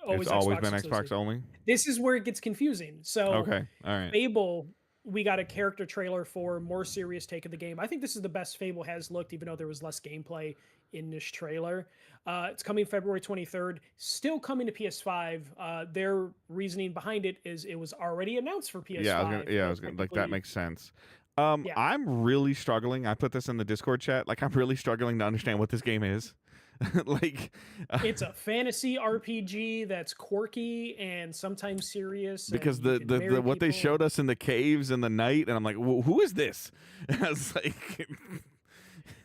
It's always always Xbox been exclusive. Xbox only. This is where it gets confusing. So, Okay, all right. Fable, we got a character trailer for more serious take of the game. I think this is the best Fable has looked, even though there was less gameplay in this trailer. It's coming February 23rd, still coming to PS5. Their reasoning behind it is it was already announced for PS5. Yeah, I was gonna like that Technically, makes sense. yeah, I'm really struggling. I put this in the Discord chat. Like, I'm really struggling to understand what this game is. like, uh, it's a fantasy RPG that's quirky and sometimes serious, because and you can the marry what they people. showed us in the caves in the night, and I'm like, who is this? I was like,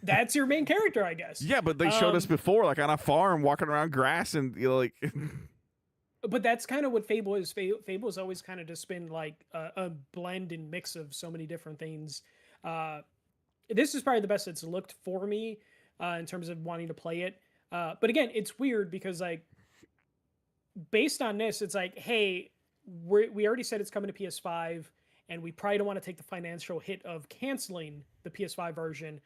That's your main character, I guess. yeah, but they showed us Um, before, like on a farm, walking around grass, and like, but that's kind of what Fable is. Fable has always kind of just been like a blend and mix of so many different things. Uh, this is probably the best it's looked for me in terms of wanting to play it. But again, it's weird because like based on this, it's like, hey, we already said it's coming to PS5, and we probably don't want to take the financial hit of canceling the PS5 version.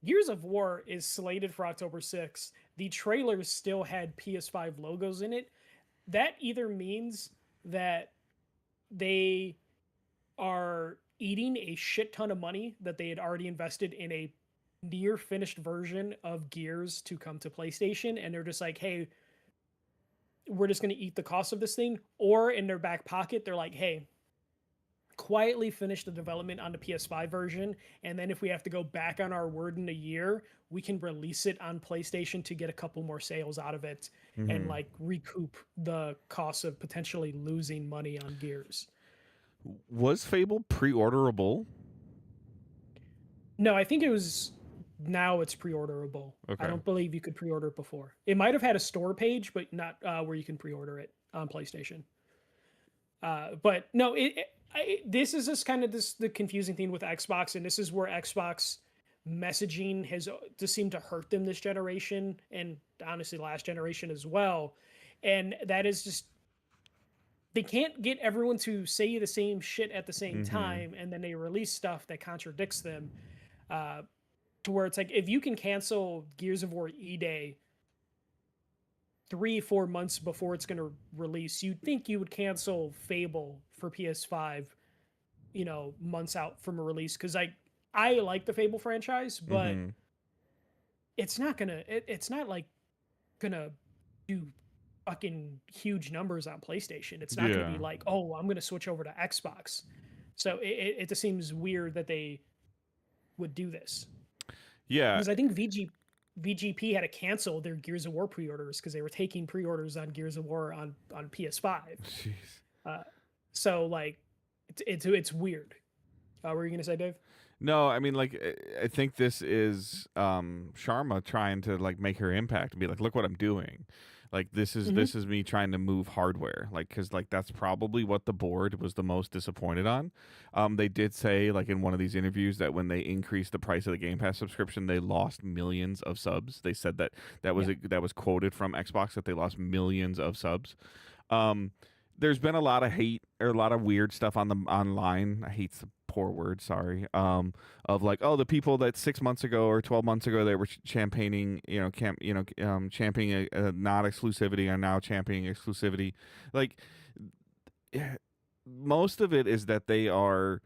Gears of War is slated for October 6th. The trailers still had PS5 logos in it. that either means that they are eating a shit ton of money that they had already invested in a near finished version of Gears to come to PlayStation, and they're just like, hey, we're just going to eat the cost of this thing. Or in their back pocket, they're like, hey, quietly finish the development on the PS5 version, and then if we have to go back on our word in a year, we can release it on PlayStation to get a couple more sales out of it and Hmm. like recoup the cost of potentially losing money on Gears. Was Fable pre-orderable? No, I think it was now it's pre-orderable. I Okay. don't believe you could pre-order it before. It might have had a store page, but not where you can pre-order it on PlayStation. But no, this is just kind of the confusing thing with Xbox, and this is where Xbox messaging has just seemed to hurt them this generation, and honestly last generation as well. And that is just they can't get everyone to say the same shit at the same Hmm. time, and then they release stuff that contradicts them. Uh, to where it's like if you can cancel Gears of War E Day 3 4 months before it's going to release, you'd think you would cancel Fable for PS5, months out from a release. Because I like the Fable franchise, but Hmm. it's not like gonna do fucking huge numbers on PlayStation. It's not gonna be Yeah. like, oh, I'm gonna switch over to Xbox. So it just seems weird that they would do this. Yeah. Because I think VGP had to cancel their Gears of War pre-orders because they were taking pre-orders on Gears of War on PS5. Jeez. Uh, so like, it's weird. What were you gonna say, Dave? No, I mean, like, I think this is Sharma trying to like make her impact and be like, look what I'm doing. Like Mm-hmm. this is me trying to move hardware, like because like that's probably what the board was the most disappointed on. They did say like in one of these interviews that when they increased the price of the Game Pass subscription, they lost millions of subs. They said that Yeah. that was quoted from Xbox that they lost millions of subs. Um, there's been a lot of hate or a lot of weird stuff on the online. I hate the poor word, sorry. Of like, oh, the people that 6 months ago or 12 months ago they were championing, championing a not exclusivity are now championing exclusivity. Like, eh, most of it is that they are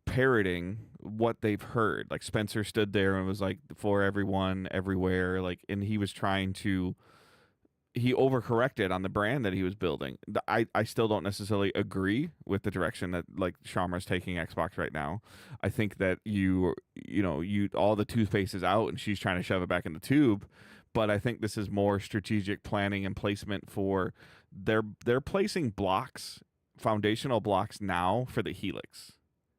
parroting what they've heard. Like Spencer stood there and was like, for everyone, everywhere, like, and he was trying to he overcorrected on the brand that he was building. I still don't necessarily agree with the direction that like Sharma's taking Xbox right now. I think that you all the toothpaste is out and she's trying to shove it back in the tube. But I think this is more strategic planning and placement for they're placing blocks, foundational blocks now for the Helix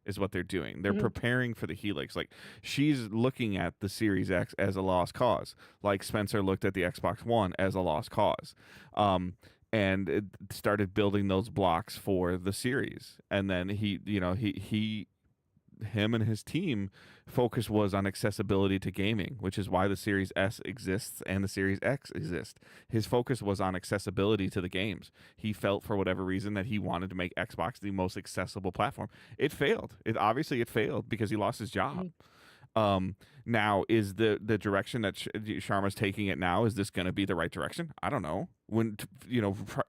is what they're doing. They're Mm-hmm. preparing for the Helix. Like she's looking at the Series X as a lost cause, like Spencer looked at the Xbox One as a lost cause, um, and it started building those blocks for the series. And then him and his team focus was on accessibility to gaming, which is why the Series S exists and the Series X exists. His focus was on accessibility to the games. He felt for whatever reason that he wanted to make Xbox the most accessible platform. It failed. It failed because he lost his job. Mm-hmm. Now is the direction that Sharma's taking it now? Is this going to be the right direction? I don't know. When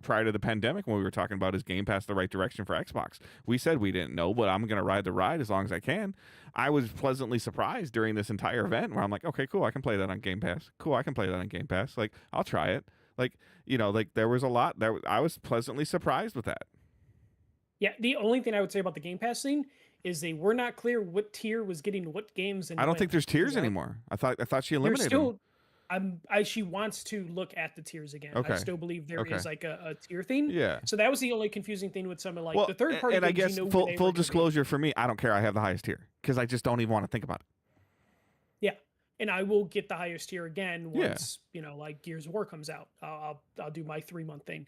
prior to the pandemic, when we were talking about is Game Pass the right direction for Xbox, we said we didn't know, but I'm going to ride the ride as long as I can. I was pleasantly surprised during this entire event where I'm like, okay, cool, I can play that on Game Pass. Cool, I can play that on Game Pass. Like, I'll try it. Like, like there was a lot there. I was pleasantly surprised with that. Yeah. The only thing I would say about the Game Pass thing is they were not clear what tier was getting what games I and don't think when. there's Because tiers anymore. I thought she there's eliminated them. still she wants to look at the tiers again. I Okay. still believe there Okay. is like a tier thing. Yeah. So that was the only confusing thing with some of like Well, the third party and I games. guess Where they full were going to be. disclosure for me, I don't care. I have the highest tier because I just don't even want to think about it. Yeah, and I will get the highest tier again Yeah. once like Gears of War comes out. I'll do my 3 month thing.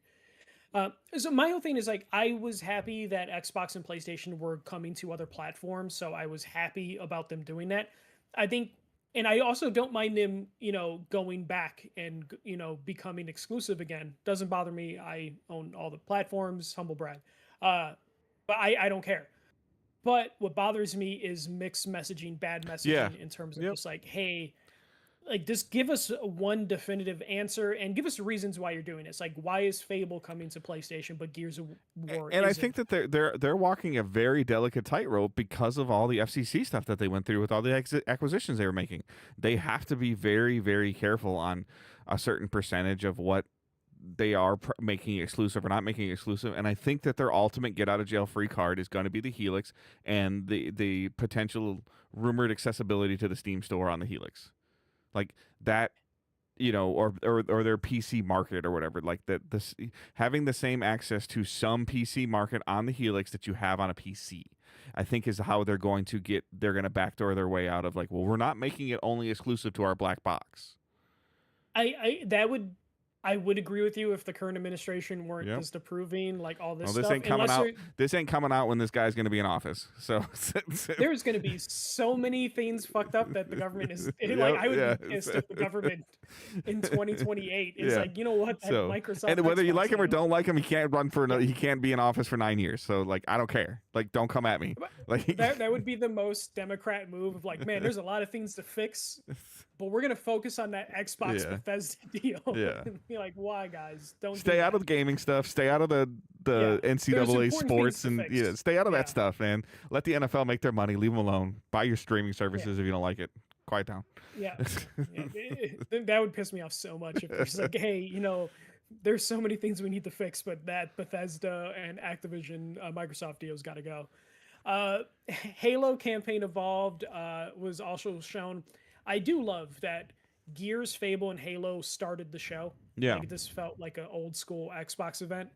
So my whole thing is like I was happy that Xbox and PlayStation were coming to other platforms, so I was happy about them doing that. I think, and I also don't mind them, going back and becoming exclusive again. Doesn't bother me. I own all the platforms. Humble brag. Uh, but I don't care. But what bothers me is mixed messaging, bad Yeah. messaging in terms of Yep. just like, hey, like just give us one definitive answer and give us reasons why you're doing this. Like, why is Fable coming to PlayStation but Gears of War And I think isn't? that they're walking a very delicate tightrope because of all the FCC stuff that they went through with all the acquisitions they were making. They have to be very, very careful on a certain percentage of what they are making exclusive or not making exclusive. And I think that their ultimate get out of jail free card is going to be the Helix and the potential rumored accessibility to the Steam store on the Helix, like that, or their PC market or whatever, like that. This having the same access to some PC market on the Helix that you have on a PC, I think is how they're going to get. They're going to backdoor their way out of like, well, we're not making it only exclusive to our black box. I would agree with you if the current administration weren't Yep. just approving like all this Well, stuff. This ain't coming out when this guy's going to be in office. So There's going to be so many things fucked up that the government is Yep, like. I would yeah. be pissed if the government in 2028 is Yeah. like, you know what, that So, Microsoft and whether you Xbox like him or game- don't like him, he can't run for another. He can't be in office for 9 years. So, like, I don't care. Like, don't come at me. Like that would be the most Democrat move of like, man, there's a lot of things to fix, but we're gonna focus on that Xbox Yeah. Bethesda deal. Yeah. Be like, why, guys? Don't stay out of the gaming stuff. Stay out of the There's NCAA important sports things to and fix. stay out of Yeah. that stuff, man. Let the NFL make their money. Leave them alone. Buy your streaming services if you don't like it. Quiet down. Yeah, that would piss me off so much if it's like, hey, there's so many things we need to fix, but that Bethesda and Activision, Microsoft deal's got to go. Halo Campaign Evolved was also shown. I do love that Gears, Fable, and Halo started the show. Yeah. Like, this felt like an old school Xbox event.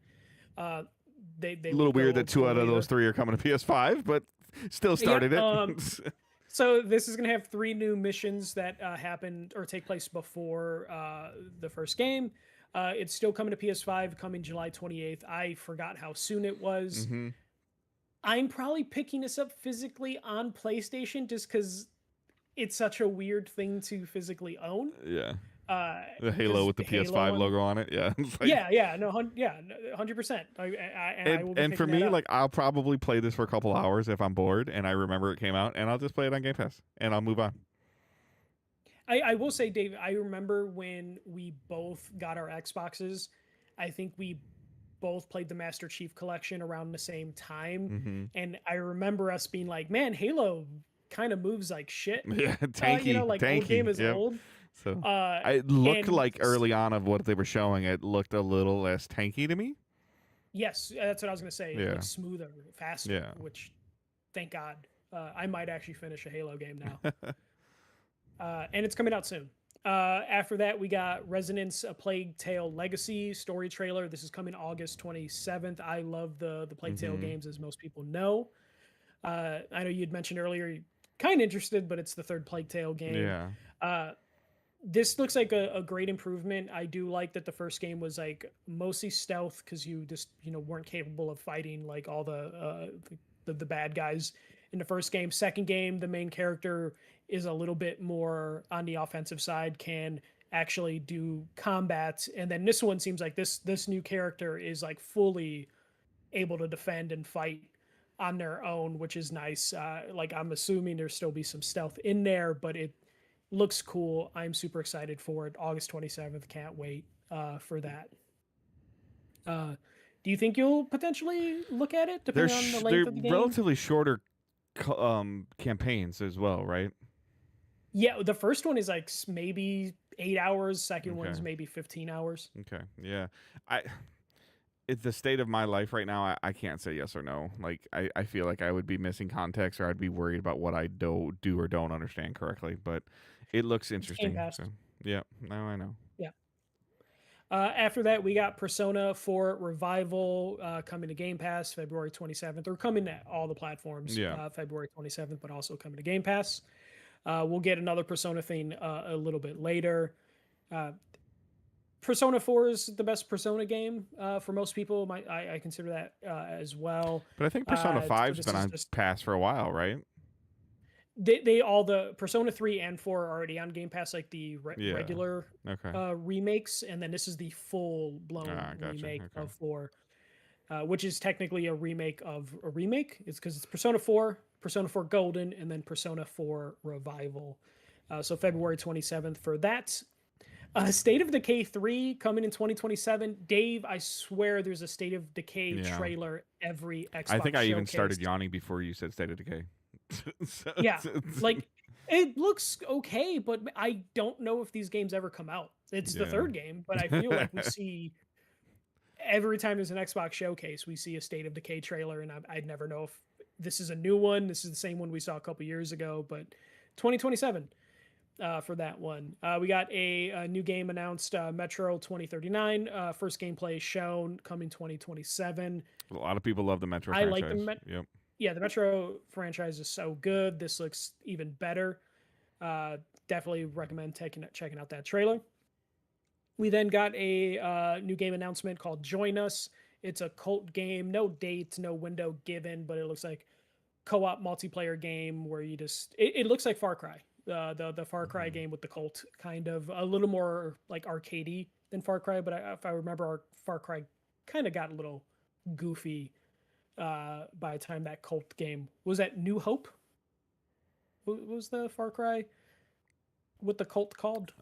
They A little weird that 2 out of those 3 are coming to PS5, but still started it. So this is going to have 3 new missions that happen or take place before the first game. It's still coming to PS5, coming July 28th. I forgot how soon it was. Mm-hmm. I'm probably picking this up physically on PlayStation just because it's such a weird thing to physically own. Yeah. The Halo with the PS5 logo on it. Yeah. Like, yeah, 100%. And for me, like, I'll probably play this for a couple hours if I'm bored and I remember it came out, and I'll just play it on Game Pass and I'll move on. I will say, Dave, I remember when we both got our Xboxes, I think we both played the Master Chief Collection around the same time. Mm-hmm. And I remember us being like, man, Halo kind of moves like shit. Yeah, tanky. Like, tanky. old game is old. So it looked like early on of what they were showing, it looked a little less tanky to me. Yes, that's what I was going to say. Yeah. It looks smoother, faster, which, thank God. I might actually finish a Halo game now. And it's coming out soon. After that, we got Resonance: A Plague Tale Legacy story trailer. This is coming August 27th. I love the Plague Tale games, as most people know. I know you'd mentioned earlier you're kind of interested, but it's the 3rd Plague Tale game. Yeah. This looks like a great improvement. I do like that the first game was like mostly stealth because you just weren't capable of fighting like all the bad guys in the first game. Second game, the main character is a little bit more on the offensive side, can actually do combat, and then this one seems like this new character is like fully able to defend and fight on their own, which is nice. Like, I'm assuming there'll still be some stealth in there, but it looks cool. I'm super excited for it. August 27th. Can't wait for that. Do you think you'll potentially look at it depending on the length of the game? They're relatively shorter campaigns as well, right? Yeah, the first one is like maybe 8 hours. Second one's maybe 15 hours. Okay, yeah. It's the state of my life right now. I can't say yes or no. Like, I feel like I would be missing context, or I'd be worried about what I do or don't understand correctly. But it looks interesting. So, yeah, now I know. Yeah. After that, we got Persona 4 Revival coming to Game Pass February 27th, or coming to all the platforms February 27th, but also coming to Game Pass. We'll get another Persona thing a little bit later. Persona 4 is the best Persona game for most people. I consider that as well. But I think Persona 5's been on Pass for a while, right? The Persona 3 and 4 are already on Game Pass, like the regular remakes, and then this is the full-blown remake of 4, which is technically a remake of a remake. It's because it's Persona 4, Persona 4 Golden, and then Persona 4 Revival. So February 27th for that. State of Decay 3 coming in 2027. Dave, I swear there's a State of Decay Yeah. trailer every I think Xbox I even showcase. started yawning before you said State of Decay. So Yeah, like it looks okay, but I don't know if these games ever come out. It's the yeah. third game, but I feel like we see every time there's an Xbox showcase, we see a State of Decay trailer, and I'd never know if this is a new one. This is the same one we saw a couple years ago, but 2027 for that one. We got a new game announced, Metro 2039. First gameplay shown coming 2027. A lot of people love the Metro I like franchise. Yep. Yeah, the Metro franchise is so good. This looks even better. Definitely recommend checking out that trailer. We then got a new game announcement called Join Us. It's a cult game, no dates, no window given, but it looks like co-op multiplayer game where you just it looks like Far Cry, the Far Cry game with the cult, kind of a little more like arcadey than Far Cry. But if I remember, our Far Cry kind of got a little goofy by the time that cult game was. That New Hope. What was the Far Cry with the cult called?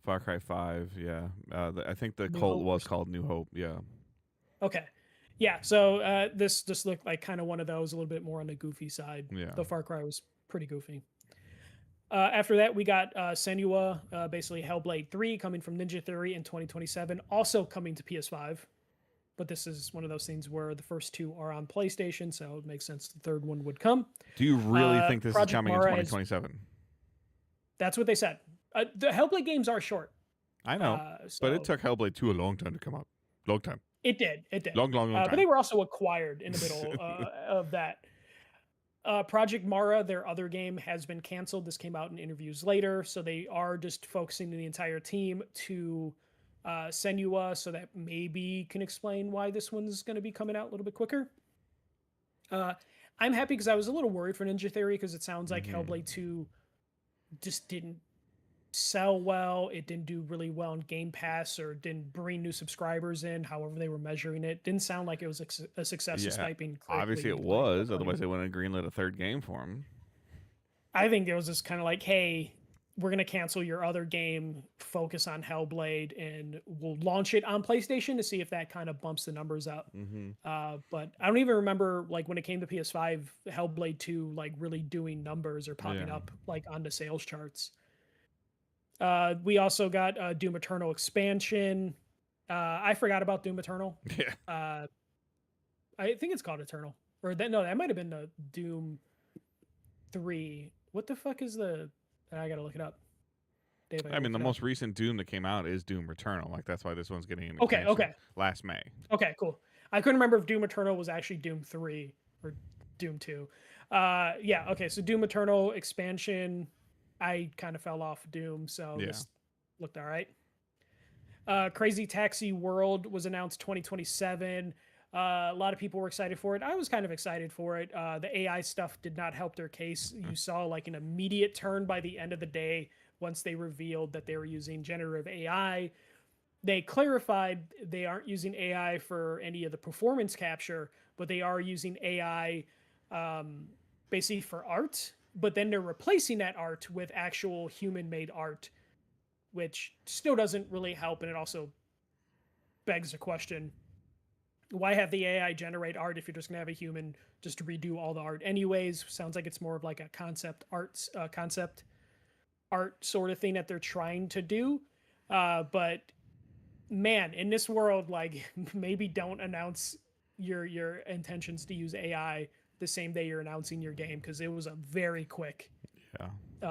Far Cry 5, yeah. I think the New cult Hope was called New Hope, yeah. Okay. Yeah, so this just looked like kind of one of those, a little bit more on the goofy side. Yeah. The Far Cry was pretty goofy. After that, we got Senua, basically Hellblade 3, coming from Ninja Theory in 2027, also coming to PS5. But this is one of those things where the first two are on PlayStation, so it makes sense the third one would come. Do you really think this Project is coming Mara in 2027? That's what they said. The Hellblade games are short. I know, but it took Hellblade 2 a long time to come out. Long time. It did. Long time. But they were also acquired in the middle of that. Project Mara, their other game, has been canceled. This came out in interviews later, so they are just focusing the entire team to Senua, so that maybe can explain why this one's going to be coming out a little bit quicker. I'm happy because I was a little worried for Ninja Theory because it sounds like Hellblade 2 just didn't sell well. It didn't do really well on Game Pass, or didn't bring new subscribers in, however they were measuring it. Didn't sound like it was a success despite being obviously it was, otherwise they wouldn't have greenlit a third game for him. I think it was just kind of like, hey, we're going to cancel your other game, focus on Hellblade, and we'll launch it on PlayStation to see if that kind of bumps the numbers up. But I don't even remember, like, when it came to PS5, Hellblade 2 like really doing numbers or popping up like on the sales charts. We also got Doom Eternal expansion. I forgot about Doom Eternal. Yeah. I think it's called Eternal. Or that might have been the Doom 3. What the fuck is the... I gotta look it up. Dave, I mean, the most recent Doom that came out is Doom Eternal. Like, that's why this one's getting an Okay. last May. Okay, cool. I couldn't remember if Doom Eternal was actually Doom 3 or Doom 2. Yeah, okay, so Doom Eternal expansion... I kind of fell off Doom, so this looked all right. Crazy Taxi World was announced 2027. A lot of people were excited for it. I was kind of excited for it. The AI stuff did not help their case. You saw like an immediate turn by the end of the day once they revealed that they were using generative AI. They clarified they aren't using AI for any of the performance capture, but they are using AI basically for art. But then they're replacing that art with actual human-made art, which still doesn't really help. And it also begs the question, why have the AI generate art if you're just going to have a human just redo all the art anyways? Sounds like it's more of like a concept art sort of thing that they're trying to do. But man, in this world, like, maybe don't announce your intentions to use AI the same day you're announcing your game, because it was a very quick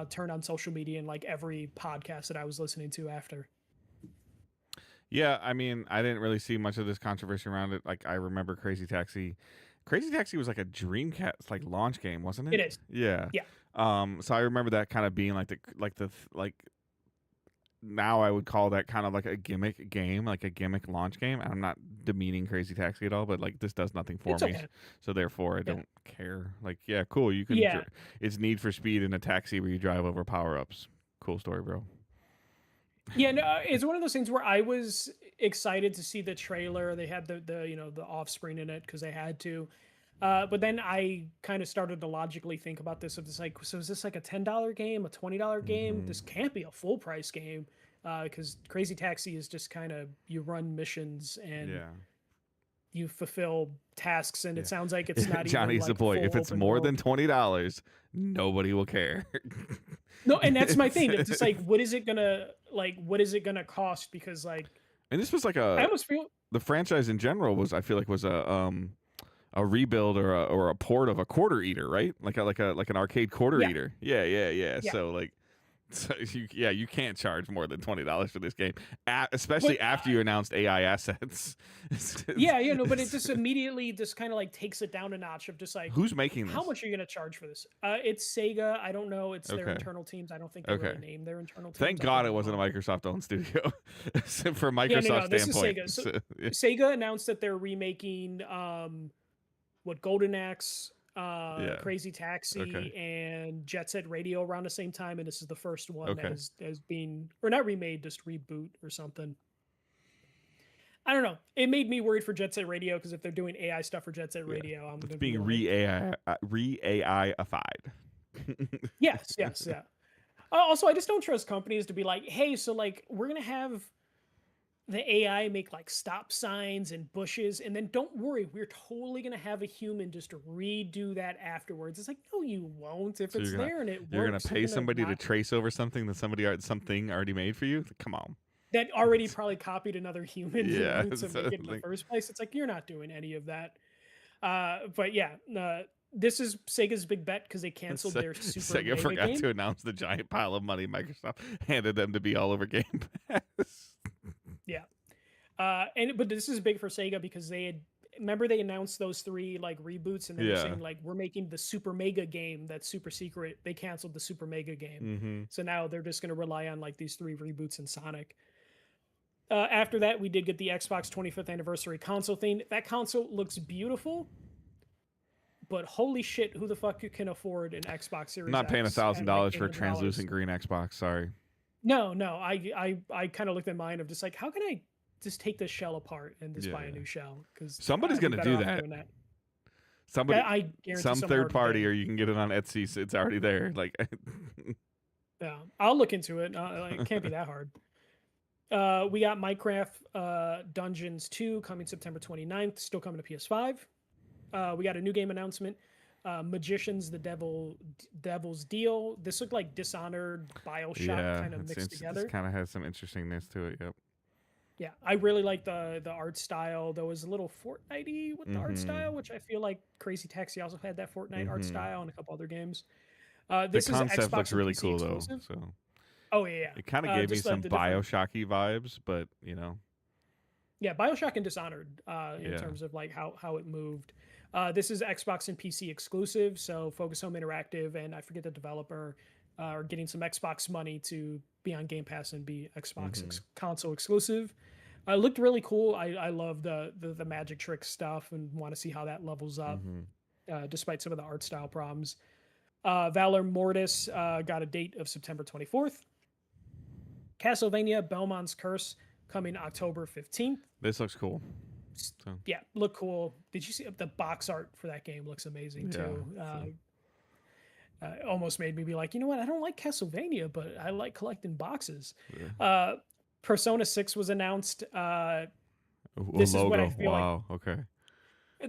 turn on social media and like every podcast that I was listening to after. Yeah, I mean, I didn't really see much of this controversy around it. Like, I remember Crazy Taxi. Crazy Taxi was like a Dreamcast like launch game, wasn't it? It is. Yeah. Yeah. So I remember that kind of being like now I would call that kind of like a gimmick game, like a gimmick launch game. I'm not demeaning Crazy Taxi at all, but like this does nothing for me. Okay. So therefore I don't care. Like, yeah, cool. You can, it's Need for Speed in a taxi where you drive over power-ups. Cool story, bro. Yeah, no, it's one of those things where I was excited to see the trailer. They had the Offspring in it because they had to. But then I kind of started to logically think about this. Of this, like, so is this like a $10 game, a $20 game? Mm-hmm. This can't be a full price game, because Crazy Taxi is just kind of you run missions and Yeah. you fulfill tasks, and it Yeah. sounds like it's not even Johnny's the like boy. full If it's open more than world. $20, nobody will care. No, and that's my thing. It's just like, what is it gonna like? What is it gonna cost? Because like, And this was like I almost feel the franchise in general was, I feel like, was a rebuild or a port of a quarter eater, right? Like an arcade quarter yeah, eater. Yeah. yeah. So like, so you can't charge more than $20 for this game, But especially after you announced AI assets. yeah, no, but it just immediately just kind of like takes it down a notch of just like, Who's making how this? much are you gonna charge for this? It's Sega. I don't know. It's their Okay, internal teams. I don't think they okay. really name their internal Thank teams. I God could it be wasn't a wrong. Microsoft-owned studio. For Yeah, Microsoft no. This is standpoint. Sega. So Yeah. Sega announced that they're remaking what Golden Axe, Yeah. Crazy Taxi, Okay. and Jet Set Radio around the same time, and this is the first one that Okay. has been or not remade, just reboot or something. I don't know. It made me worried for Jet Set Radio because if they're doing AI stuff for Jet Set Yeah. Radio, I'm It's gonna be being like, re-AI-ified. yes, yeah. Also, I just don't trust companies to be like, hey, so like we're gonna have the AI make like stop signs and bushes, and then don't worry, we're totally gonna have a human just redo that afterwards. It's like, no, you won't. If So it's there and it you're gonna works, pay you're gonna somebody to not. trace over something that something already made for you? Come on. That already probably copied another human Yeah. to So, make it in the like, first place. It's like you're not doing any of that. But yeah, this is Sega's big bet because they canceled their Super Sega Mega forgot game. to announce the giant pile of money Microsoft handed them to be all over Game Pass. Yeah. But this is big for Sega because they had remember they announced those three like reboots and they were Yeah. saying like we're making the Super Mega game that's super secret. They canceled the Super Mega game. Mm-hmm. So now they're just going to rely on like these three reboots in Sonic. After that, we did get the Xbox 25th anniversary console thing. That console looks beautiful, but holy shit, who the fuck can afford an Xbox Series I'm not paying X at, like, $1,000 for a $800? translucent green Xbox. Sorry. No, I kind of looked at mine of just like, how can I just take this shell apart and just buy a Yeah. new shell? Because Somebody's gonna do that. Somebody, I guarantee some someone third already party, did. or you can get it on Etsy. So it's already there. Like, Yeah, I'll look into it. It can't be that hard. We got Minecraft Dungeons 2 coming September 29th, still coming to PS5. We got a new game announcement. Magicians, the Devil's Deal. This looked like Dishonored, Bioshock kind of mixed together. It kind of has some interestingness to it. Yep. Yeah, I really like the art style. There was a little Fortnite-y with the art style, which I feel like Crazy Taxi also had that Fortnite art style and a couple other games. This The is concept Xbox looks and really PC cool exclusive. though. So Oh yeah, it kind of gave me just like some the different- Bioshocky vibes, but you know. Yeah, Bioshock and Dishonored in Yeah. terms of like how it moved. This is Xbox and PC exclusive, so Focus Home Interactive and I forget the developer are getting some Xbox money to be on Game Pass and be Xbox console exclusive. It looked really cool. I love the magic trick stuff and want to see how that levels up, despite some of the art style problems. Valor Mortis got a date of September 24th. Castlevania Belmont's Curse coming October 15th. This looks cool. So. Yeah, look cool. Did you see the box art for that game? Looks amazing too. Almost made me be like, you know what? I don't like Castlevania, but I like collecting boxes. Yeah. Persona 6 was announced. This is what I logo. feel like. Wow. Okay.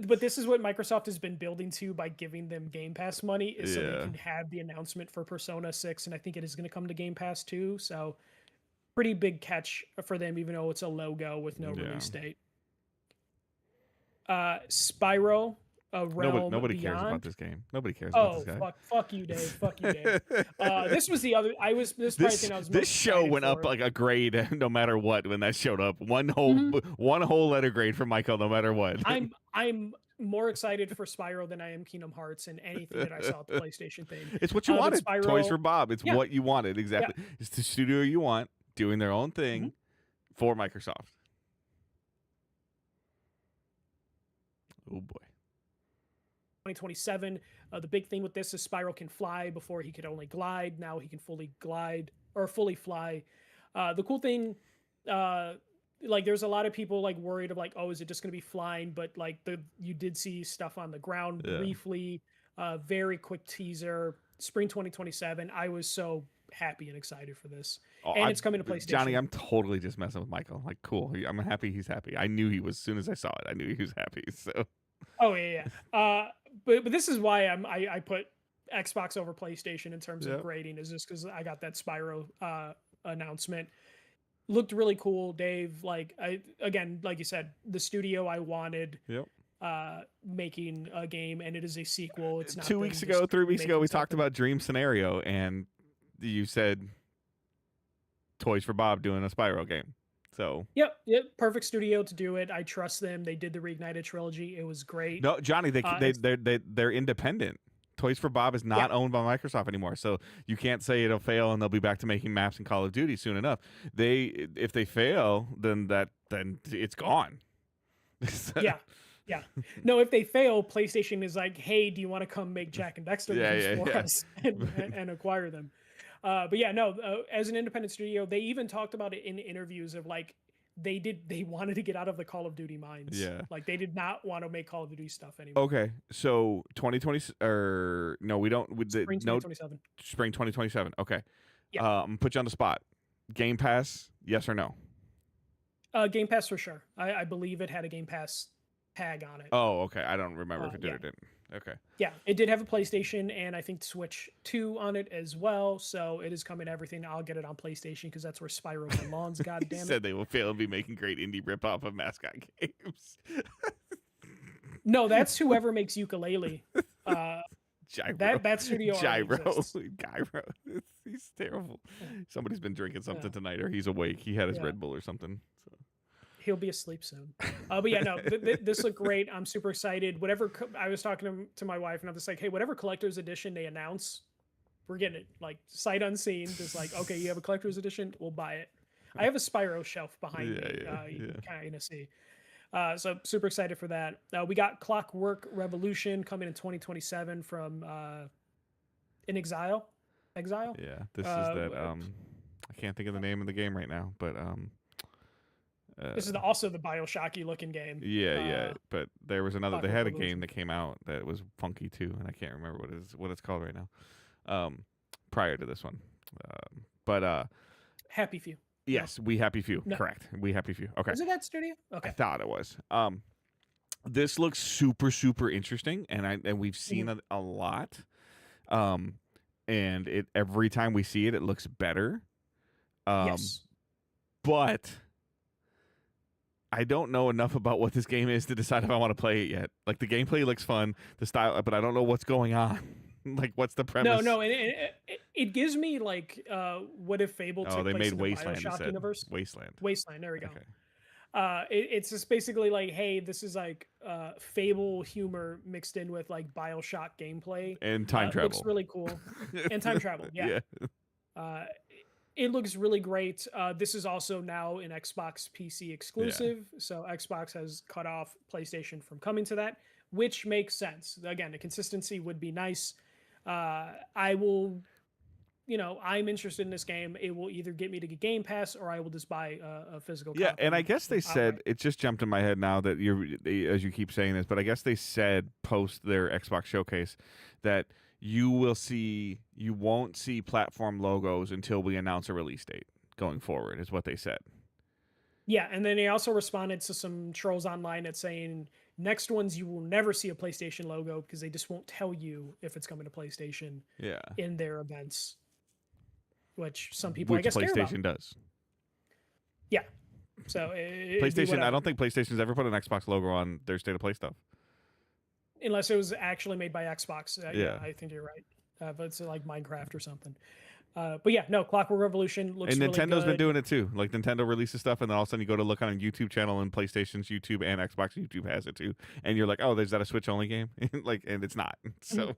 But this is what Microsoft has been building to by giving them Game Pass money, is so they Yeah. can have the announcement for Persona 6, and I think it is going to come to Game Pass too. So, pretty big catch for them, even though it's a logo with no release date. Spyro, a Realm Nobody Beyond. cares about this game. Nobody cares about this guy. Fuck you, Dave. Fuck you, Dave. This was the other. This probably thing I was. This most show excited went up for. like a grade no matter what when that showed up. One whole letter grade for Michael no matter what. I'm more excited for Spyro than I am Kingdom Hearts and anything that I saw at the PlayStation thing. It's what you wanted. Spyro, Toys for Bob. It's what you wanted. Exactly. Yeah. It's the studio you want doing their own thing for Microsoft. Oh boy. 2027. The big thing with this is Spyro can fly. Before he could only glide. Now he can fully glide or fully fly. The cool thing like there's a lot of people like worried of like, oh, is it just gonna be flying? But like you did see stuff on the ground Yeah. briefly, very quick teaser, spring 2027. I was so happy and excited for this, Oh, and it's coming to Johnny, PlayStation. I'm totally just messing with Michael. Like, cool. I'm happy he's happy. I knew he was. As soon as I saw it, I knew he was happy. So Oh yeah, yeah. But this is why I put Xbox over PlayStation in terms of yep. grading, is just because I got that Spyro announcement. Looked really cool, Dave. Like again, like you said, the studio I wanted Yep. making a game, and it is a sequel. It's not 2 weeks them ago, just 3 weeks ago, making we talked something. about Dream Scenario, and you said Toys for Bob doing a Spyro game. So Yep, yep. Perfect studio to do it. I trust them. They did the Reignited trilogy. It was great. no, Johnny, It's they're independent. Toys for Bob is yeah, not owned by Microsoft anymore, so you can't say it'll fail and they'll be back to making maps in Call of Duty soon enough. If they fail, then it's gone. So- yeah, yeah. No, if they fail, PlayStation is like, hey, do you want to come make Jack and Dexter yeah, games yeah, for yeah. us and acquire them? But yeah, no. As an independent studio, they even talked about it in interviews of like they wanted to get out of the Call of Duty minds. Yeah. Like they did not want to make Call of Duty stuff anymore. Okay, so 2020 or no, we don't. Spring No 2027. spring 2027. Okay, Yeah. I'm gonna put you on the spot. Game Pass, yes or no? Game Pass for sure. I believe it had a Game Pass tag on it. Oh, okay. I don't remember if it did Yeah. or didn't. Okay. Yeah, it did have a PlayStation and I think Switch 2 on it as well. So it is coming to everything. I'll get it on PlayStation because that's where Spyro belongs. God He damn said it. they will fail and be making great indie ripoff of mascot games. No, that's whoever makes Ukulele. Gyro. That studio already Gyro. exists. Gyro. He's terrible. Yeah. Somebody's been drinking something Yeah. tonight, or he's awake. He had his Yeah. Red Bull or something. So. He'll be asleep soon. But yeah, no, this looked great. I'm super excited. Whatever I was talking to my wife, and I'm just like, hey, whatever collector's edition they announce, we're getting it. Like sight unseen. Just like, okay, you have a collector's edition, we'll buy it. I have a Spyro shelf behind me. You can kind of see. So super excited for that. We got Clockwork Revolution coming in 2027 from In Exile. Exile. Yeah, this is that. I can't think of the name of the game right now, but This is also the Bioshocky looking game. yeah. But there was another. They Clockwork had a Revolution. game that came out that was funky too, and I can't remember what it's called right now. Prior to this one, but Happy Few. yes, We Happy Few. No. Correct. We Happy Few. Okay. Is it that studio? I Okay. thought it was. This looks super interesting, and we've seen it a lot. And it every time we see it, it looks better. Yes. But I don't know enough about what this game is to decide if I want to play it yet. Like the gameplay looks fun, the style, but I don't know what's going on. Like what's the premise? No, and it gives me like what if Fable took Oh, they place made in the Wasteland Bioshock instead. universe? Wasteland. Wasteland, there we go. Okay. It's just basically like, hey, this is like Fable humor mixed in with like Bioshock gameplay. And time travel. Looks really cool. And time travel, yeah. It looks really great. This is also now an Xbox PC exclusive, so Xbox has cut off PlayStation from coming to that, which makes sense. Again, the consistency would be nice. I will, I'm interested in this game. It will either get me to get Game Pass or I will just buy a physical copy. Yeah, and I guess they said outright. it just jumped in my head now that as you keep saying this, but I guess they said post their Xbox showcase that you won't see platform logos until we announce a release date going forward, is what they said. Yeah, and then they also responded to some trolls online that's saying next ones you will never see a PlayStation logo because they just won't tell you if it's coming to PlayStation Yeah. in their events, which some people Which I guess care about. PlayStation does. Yeah, so it'd be PlayStation, I whatever. don't think PlayStation's ever put an Xbox logo on their State of Play stuff. Unless it was actually made by Xbox. Yeah, Yeah. I think you're right. But it's like Minecraft or something. But yeah, no, Clockwork Revolution looks And really Nintendo's been good. doing it too. Like Nintendo releases stuff, and then all of a sudden you go to look on a YouTube channel, and PlayStation's YouTube and Xbox YouTube has it too. And you're like, oh, is that a Switch only game? And it's not. So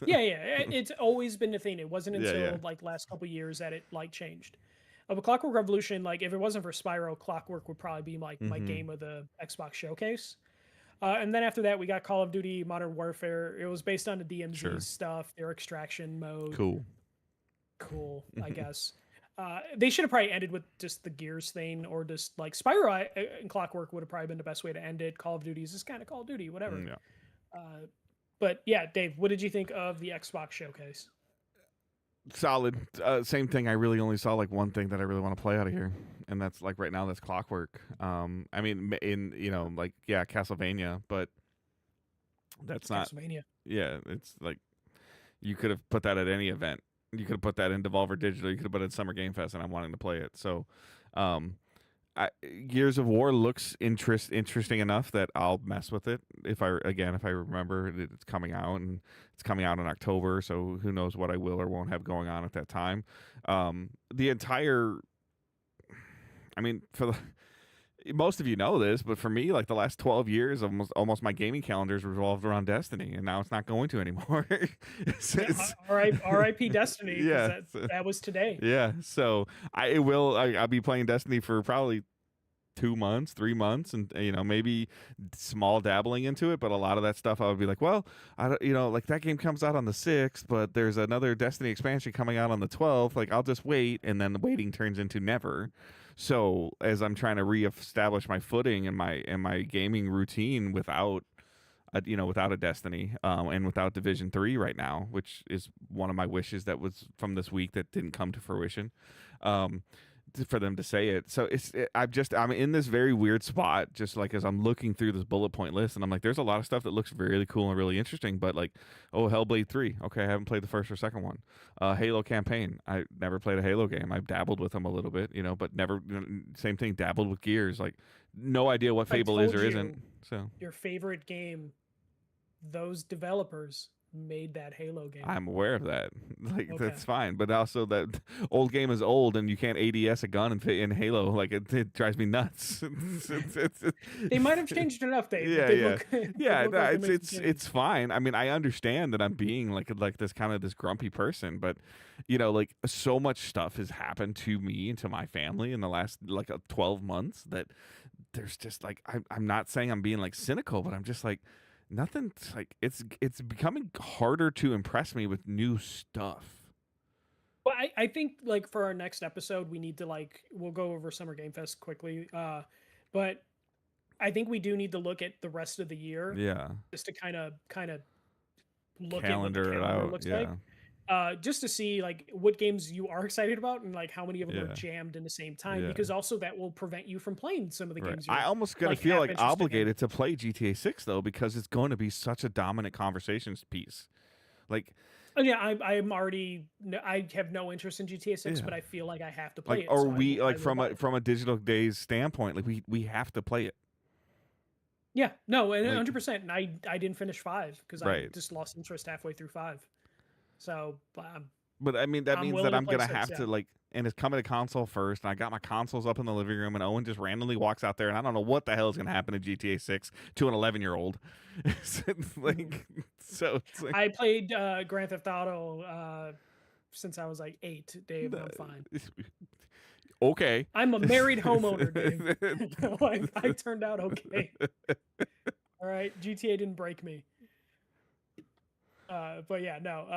Yeah, it's always been the thing. It wasn't Yeah, until yeah. like last couple years that it like changed. But Clockwork Revolution, like if it wasn't for Spyro, Clockwork would probably be like my Mhm. game of the Xbox showcase. And then after that, we got Call of Duty Modern Warfare. It was based on the DMZ Sure. stuff, their extraction mode. cool. Cool, I guess. They should have probably ended with just the Gears thing, or just like Spyro and Clockwork would have probably been the best way to end it. Call of Duty is just kind of Call of Duty, whatever. Yeah. But yeah, Dave, what did you think of the Xbox showcase? Solid. Same thing. I really only saw like one thing that I really want to play out of here, and that's like right now that's Clockwork. I mean, in like yeah, Castlevania, but that's not. Castlevania. Yeah, it's like you could have put that at any event. You could have put that in Devolver Digital. You could have put it in Summer Game Fest, and I'm wanting to play it. So, um, Gears of War looks interesting enough that I'll mess with it if I remember it's coming out, and it's coming out in October, so who knows what I will or won't have going on at that time. The entire, I mean, for the most of you know this, but for me, like the last 12 years, almost my gaming calendars revolved around Destiny, and now it's not going to anymore. R.I.P. Destiny. Yeah, that was today. Yeah, so I'll be playing Destiny for probably 2 months, 3 months, and maybe small dabbling into it. But a lot of that stuff, I would be like, well, I don't, like that game comes out on the 6th, but there's another Destiny expansion coming out on the 12th. Like I'll just wait, and then the waiting turns into never. So as I'm trying to reestablish my footing and my gaming routine without without a Destiny and without Division 3 right now, which is one of my wishes that was from this week that didn't come to fruition, for them to say it. So I'm in this very weird spot, just like as I'm looking through this bullet point list, and I'm like, there's a lot of stuff that looks really cool and really interesting, but like, oh, Hellblade 3. Okay, I haven't played the first or second one. Halo campaign. I never played a Halo game. I've dabbled with them a little bit, but never, same thing, dabbled with Gears. Like, no idea what Fable is or isn't. So your favorite game, those developers made that Halo game. I'm aware of that. Like okay. That's fine, but also that old game is old, and you can't ADS a gun in Halo. Like it drives me nuts. They might have changed enough, Dave. It's fine. I mean, I understand that I'm being like this kind of this grumpy person, but like so much stuff has happened to me and to my family in the last 12 months that there's just like I'm not saying I'm being like cynical, but I'm just like. Nothing like it's becoming harder to impress me with new stuff. Well, I think like for our next episode, we need to we'll go over Summer Game Fest quickly. But I think we do need to look at the rest of the year. Yeah. Just to kind of look calendar at what the calendar out. looks yeah. like. Just to see what games you are excited about and how many of them are jammed in the same time, because also that will prevent you from playing some of the games. I almost gonna feel obligated to play GTA 6 though, because it's going to be such a dominant conversations piece. I have no interest in GTA 6, but I feel like I have to play it. Or we from a Digital Days standpoint, we have to play it. Yeah, no, and 100%. And I didn't finish 5 because I just lost interest halfway through 5. So, but I mean that means that I'm gonna have to and it's coming to console first, and I got my consoles up in the living room, and Owen just randomly walks out there, and I don't know what the hell is gonna happen in GTA 6 to an 11-year-old. I played Grand Theft Auto since I was 8, Dave. And I'm fine. Okay. I'm a married homeowner, Dave. I turned out okay. All right, GTA didn't break me. But yeah, no.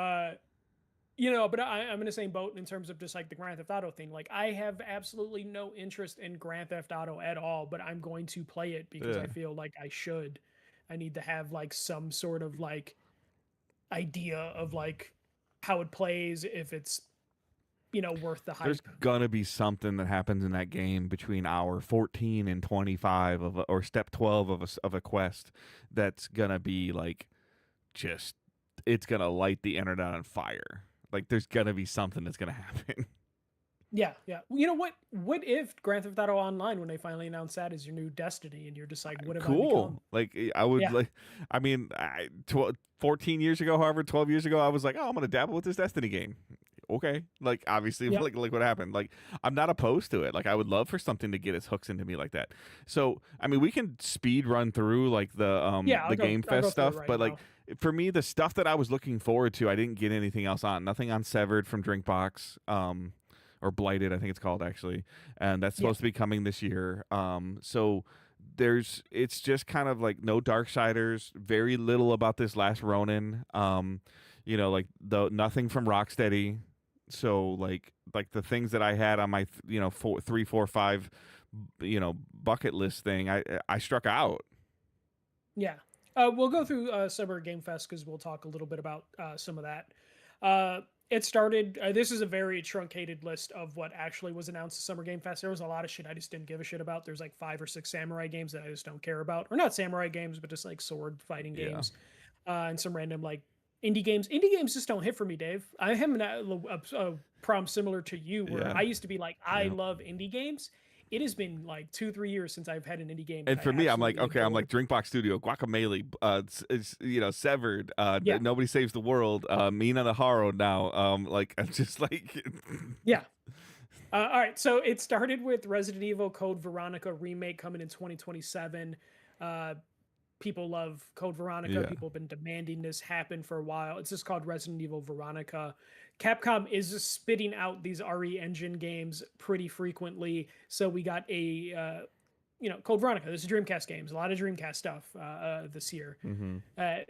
But I'm in the same boat in terms of just the Grand Theft Auto thing. I have absolutely no interest in Grand Theft Auto at all, but I'm going to play it because I feel like I should. I need to have some sort of idea of how it plays, if it's worth the hype. There's gonna be something that happens in that game between hour 14 and 25 or step 12 of a quest that's gonna be just. It's gonna light the internet on fire. There's gonna be something that's gonna happen. Yeah. You know what? What if Grand Theft Auto Online, when they finally announce that, is your new Destiny, and you're just what have cool. I become? I would 14 years ago, however, 12 years ago, I was like, oh, I'm gonna dabble with this Destiny game. Okay, obviously, what happened. I'm not opposed to it. I would love for something to get its hooks into me like that. So, I mean, we can speed run through the Gamefest stuff, but now. For me, the stuff that I was looking forward to, I didn't get anything else on. Nothing on Severed from Drinkbox, or Blighted, I think it's called actually, and that's supposed to be coming this year. So it's just kind of no Darksiders, very little about this last Ronin. Nothing from Rocksteady. So like the things that I had on my four, three, four, five, bucket list thing, I struck out. Yeah. We'll go through Summer Game Fest because we'll talk a little bit about some of that. It started. This is a very truncated list of what actually was announced at Summer Game Fest. There was a lot of shit I just didn't give a shit about. There's like 5 or 6 samurai games that I just don't care about, or not samurai games, but just like sword fighting Yeah. games, and some random like indie games. Indie games just don't hit for me, Dave. I have a problem similar to you, where Yeah. I used to be like, I Yeah. love indie games. It has been like 2, 3 years since I've had an indie game that And I for me, I'm like, absolutely okay, I'm adored. like Drinkbox Studio, Guacamelee, Severed, Yeah, Nobody Saves the World, Mina the Haro now. Like I'm just like, yeah. All right, so it started with Resident Evil Code Veronica remake coming in 2027. Uh, People love Code Veronica. yeah, People have been demanding this happen for a while. It's just called Resident Evil Veronica. Capcom is just spitting out these RE Engine games pretty frequently. So we got a Code Veronica. This is Dreamcast games, a lot of Dreamcast stuff this year. hmm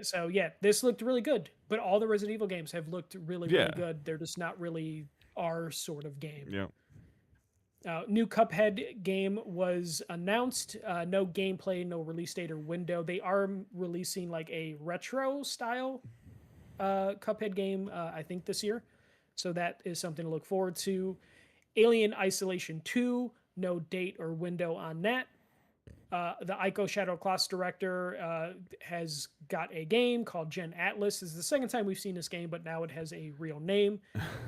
So yeah, this looked really good. But all the Resident Evil games have looked really, yeah, really good. They're just not really our sort of game. yeah, New Cuphead game was announced. No gameplay, no release date or window. They are releasing like a retro style Cuphead game, I think this year. So that is something to look forward to. Alien Isolation 2, no date or window on that. The Ico Shadow Class director has got a game called Gen Atlas. This is the second time we've seen this game, but now it has a real name,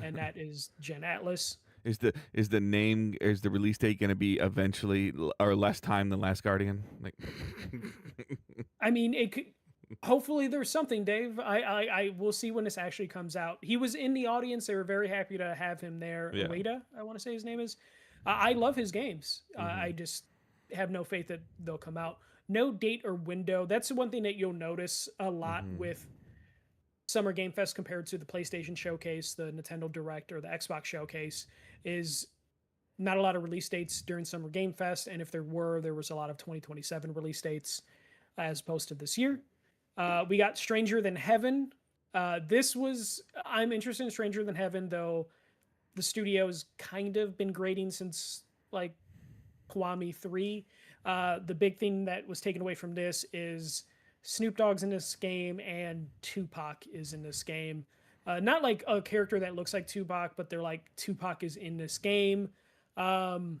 and that is Gen Atlas. Is the release date going to be eventually or less time than Last Guardian? Like, I mean, it could. Hopefully, there's something, Dave. I will see when this actually comes out. He was in the audience. They were very happy to have him there. yeah, Ueda, I want to say his name is. I love his games. hmm I just have no faith that they'll come out. No date or window. That's the one thing that you'll notice a lot hmm with Summer Game Fest compared to the PlayStation Showcase, the Nintendo Direct, or the Xbox Showcase. Is not a lot of release dates during Summer Game Fest, and if there were, there was a lot of 2027 release dates as opposed to this year. We got Stranger Than Heaven. I'm interested in Stranger Than Heaven, though the studio's kind of been grading since like Kiwami 3. The big thing that was taken away from this is Snoop Dogg's in this game and Tupac is in this game. Not like a character that looks like Tupac, but they're like Tupac is in this game. Um,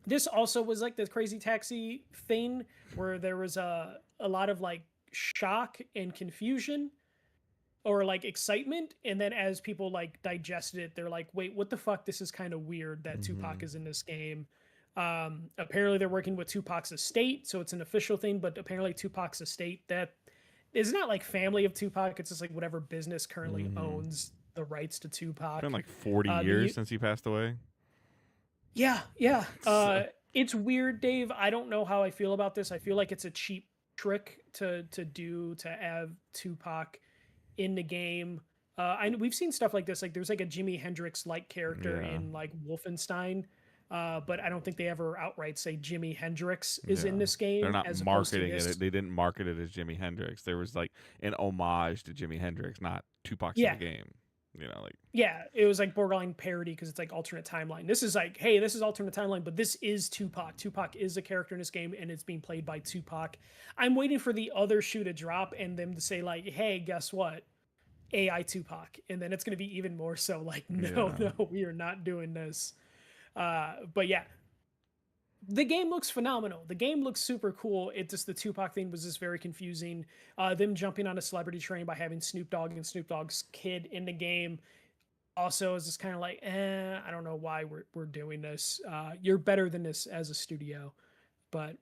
this also was like the Crazy Taxi thing where there was a lot of like shock and confusion or like excitement, and then as people like digested it, they're like, wait, what the fuck, this is kind of weird that Tupac hmm is in this game. Apparently they're working with Tupac's estate, so it's an official thing, but apparently Tupac's estate, that is not like family of Tupac, it's just like whatever business currently hmm owns the rights to It's been Tupac. like 40 The years since he passed away. Yeah, yeah. So, It's weird, Dave. I don't know how I feel about this. I feel like it's a cheap trick to have Tupac in the game. We've seen stuff like this. Like there's like a Jimi Hendrix like character yeah, in like Wolfenstein, but I don't think they ever outright say Jimi Hendrix is in yeah. this They're game not as opposed to marketing it. this. They didn't market it as Jimi Hendrix. There was like an homage to Jimi Hendrix, not Tupac's in the Yeah, game. Like, yeah. It was like borderline parody because it's like alternate timeline. This is like, hey, this is alternate timeline, but this is Tupac. Tupac is a character in this game, and it's being played by Tupac. I'm waiting for the other shoe to drop and them to say like, hey, guess what? AI Tupac, and then it's going to be even more so like, no, yeah, no, we are not doing this. But yeah, the game looks phenomenal. The game looks super cool. It just the Tupac thing was just very confusing. Them jumping on a celebrity train by having Snoop Dogg and Snoop Dogg's kid in the game also is just kind of like, I don't know why we're doing this. You're better than this as a studio, but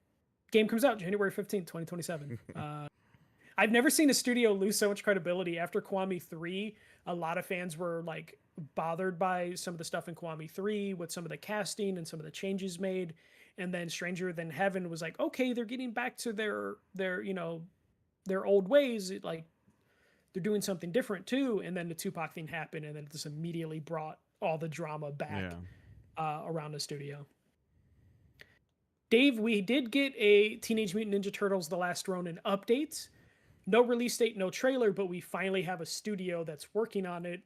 game comes out January 15th, 2027. I've never seen a studio lose so much credibility. After Kiwami 3, a lot of fans were like bothered by some of the stuff in Kiwami 3 with some of the casting and some of the changes made. And then Stranger Than Heaven was like, okay, they're getting back to their old ways. Like they're doing something different too. And then the Tupac thing happened, and then it just immediately brought all the drama back yeah. around the studio. Dave, we did get a Teenage Mutant Ninja Turtles: The Last Ronin update. No release date, no trailer, but we finally have a studio that's working on it.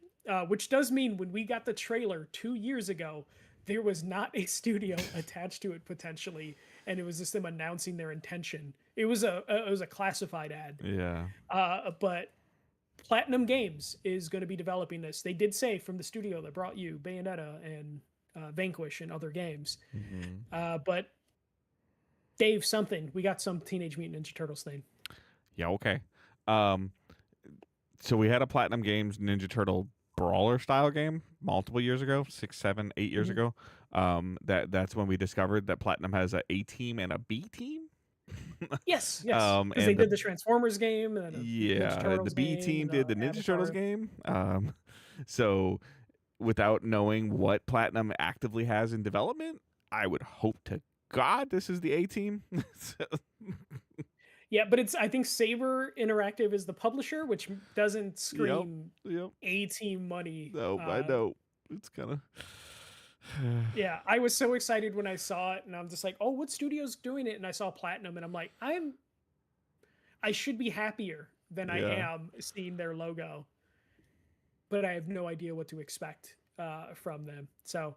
which does mean when we got the trailer 2 years ago, there was not a studio attached to it potentially, and it was just them announcing their intention. It was a classified ad, Yeah. but Platinum Games is going to be developing this. They did say from the studio that brought you Bayonetta and Vanquish and other games, but Dave, something we got some Teenage Mutant Ninja Turtles thing. Yeah. Okay. Um. So we had a Platinum Games Ninja Turtle brawler style game multiple years ago, 6, 7, 8 years Mhm. ago. That's when we discovered that Platinum has a A team and a B team. Yes, yes, because they And the did the Transformers game and then a Ninja yeah, the Turtles B game team and did the Ninja Turtles Avatar. game. So without knowing what Platinum actively has in development, I would hope to God this is the A team. So, Yeah, but I think Saber Interactive is the publisher, which doesn't yep, scream yep. A team money. No, I know it's kind of. Yeah, I was so excited when I saw it, and I'm just like, oh, what studio's doing it? And I saw Platinum, and I'm like, I should be happier than I Yeah. am seeing their logo, but I have no idea what to expect from them. So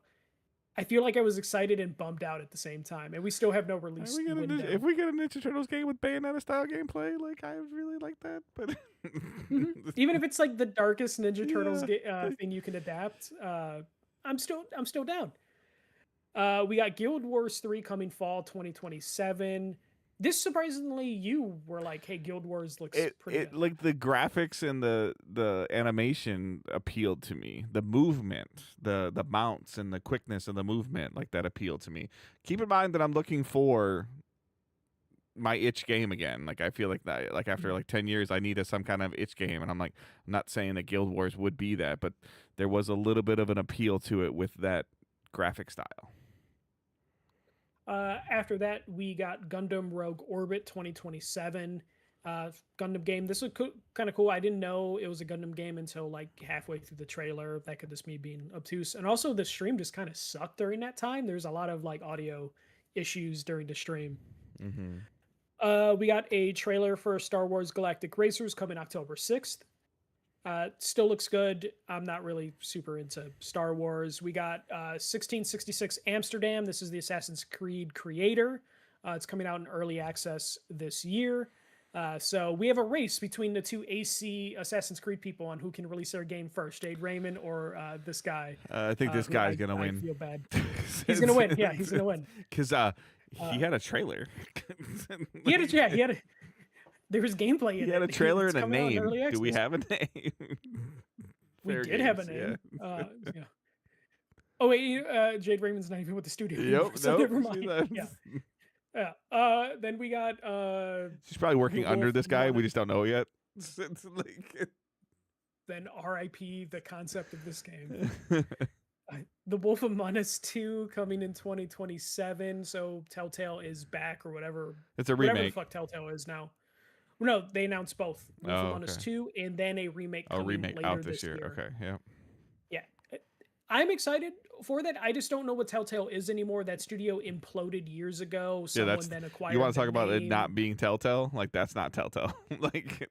I feel like I was excited and bummed out at the same time, and we still have no release If window. we get a Ninja Turtles game with Bayonetta style gameplay, like I would really like that. But Even if it's like the darkest Ninja Turtles yeah, like, thing you can adapt, I'm still down. We got Guild Wars 3 coming fall 2027. This surprisingly, you were like, "Hey, Guild Wars looks pretty it good." like the graphics and the animation appealed to me. The movement, the mounts and the quickness of the movement, like that appealed to me. Keep in mind that I'm looking for my itch game again. Like I feel like that like after Mhm. like 10 years I need some kind of itch game, and I'm not saying that Guild Wars would be that, but there was a little bit of an appeal to it with that graphic style. After that, we got Gundam Rogue Orbit 2027. Gundam game. This was kind of cool. I didn't know it was a Gundam game until like halfway through the trailer. That could just me being obtuse. And also, the stream just kind of sucked during that time. There's a lot of like audio issues during the stream. Mm-hmm. We got a trailer for Star Wars Galactic Racers coming October 6th. Still looks good. I'm not really super into Star Wars. We got 1666 Amsterdam. This is the Assassin's Creed creator. It's coming out in early access this year. So we have a race between the two AC Assassin's Creed people on who can release their game first, Jade Raymond or this guy. I think this Who guy's gonna I win. feel bad. He's gonna win. Yeah, he's gonna win. Because he Uh, had a trailer. he had a yeah, he had a there was gameplay in He had a it. trailer It's and a coming out in name. early Do we access. have a name? We Fair did have a games, yeah. name. Yeah. Oh wait, Jade Raymond's not even with the studio anymore, Yep. so Nope. never See mind. that? Yeah, yeah. Then we got She's probably the working under Wolf this guy. We Among just don't know yet. It's like, then R.I.P. the concept of this game. The Wolf Among Us 2 coming in 2027. So Telltale is back or whatever. it's a Whatever the remake. fuck Telltale is now. No, they announced both Wolf Oh, Among Us okay. 2 and then a remake A coming remake later out this this year. year. Okay. Yeah. Yeah. I'm excited for that. I just don't know what Telltale is anymore. That studio imploded years ago. Yeah. Someone then acquired. You want to the talk about it name. not being Telltale? Like that's not Telltale. Like.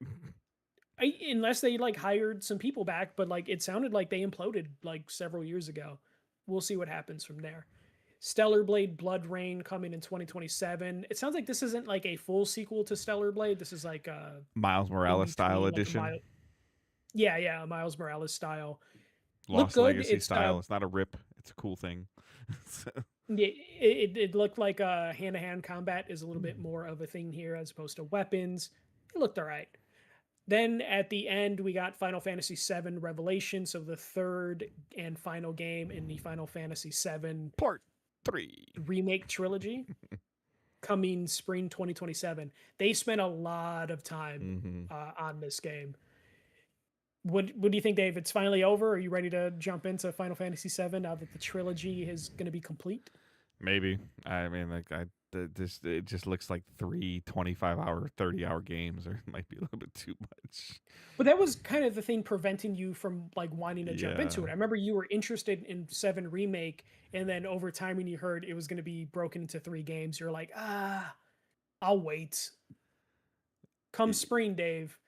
Unless they like hired some people back, but like it sounded like they imploded like several years ago. We'll see what happens from there. Stellar Blade Blood Rain coming in 2027. It sounds like this isn't like a full sequel to Stellar Blade. This is like a Miles Morales style like edition. yeah, a Miles Morales style. Lost good. Legacy It's style. It's not a rip. It's a cool thing. So, it looked like hand-to-hand combat is a little bit more of a thing here as opposed to weapons. It looked all right. Then at the end, we got Final Fantasy VII Revelation, so the third and final game in the Final Fantasy VII Part 3 remake trilogy coming spring 2027. They spent a lot of time on this game. What do you think, Dave? It's finally over. Are you ready to jump into Final Fantasy VII now that the trilogy is going to be complete? Maybe. I mean, like it just looks like 3 25-hour, 30-hour games, or it might be a little bit too much. But that was kind of the thing preventing you from like wanting to jump into Yeah. it. I remember you were interested in 7 remake, and then over time when you heard it was going to be broken into 3 games, you're like, I'll wait. Come spring, Dave,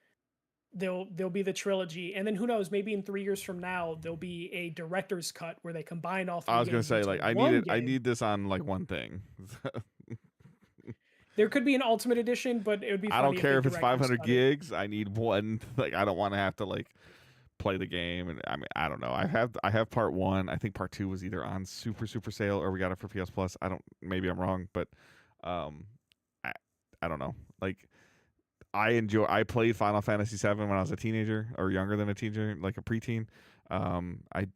there'll be the trilogy, and then who knows, maybe in 3 years from now there'll be a director's cut where they combine all I three was gonna games say into like I need one it. I game. need this on like one thing. There could be an ultimate edition, but it would be I don't funny if they care if it's director's 500 cut it. gigs. I need one. Like I don't want to have to like play the game, and I mean I don't know. I have part one. I think part two was either on super sale or we got it for PS Plus. I don't. Maybe I'm wrong, but um, I I don't know. Like I played Final Fantasy VII when I was a teenager or younger than a teenager, like a preteen. I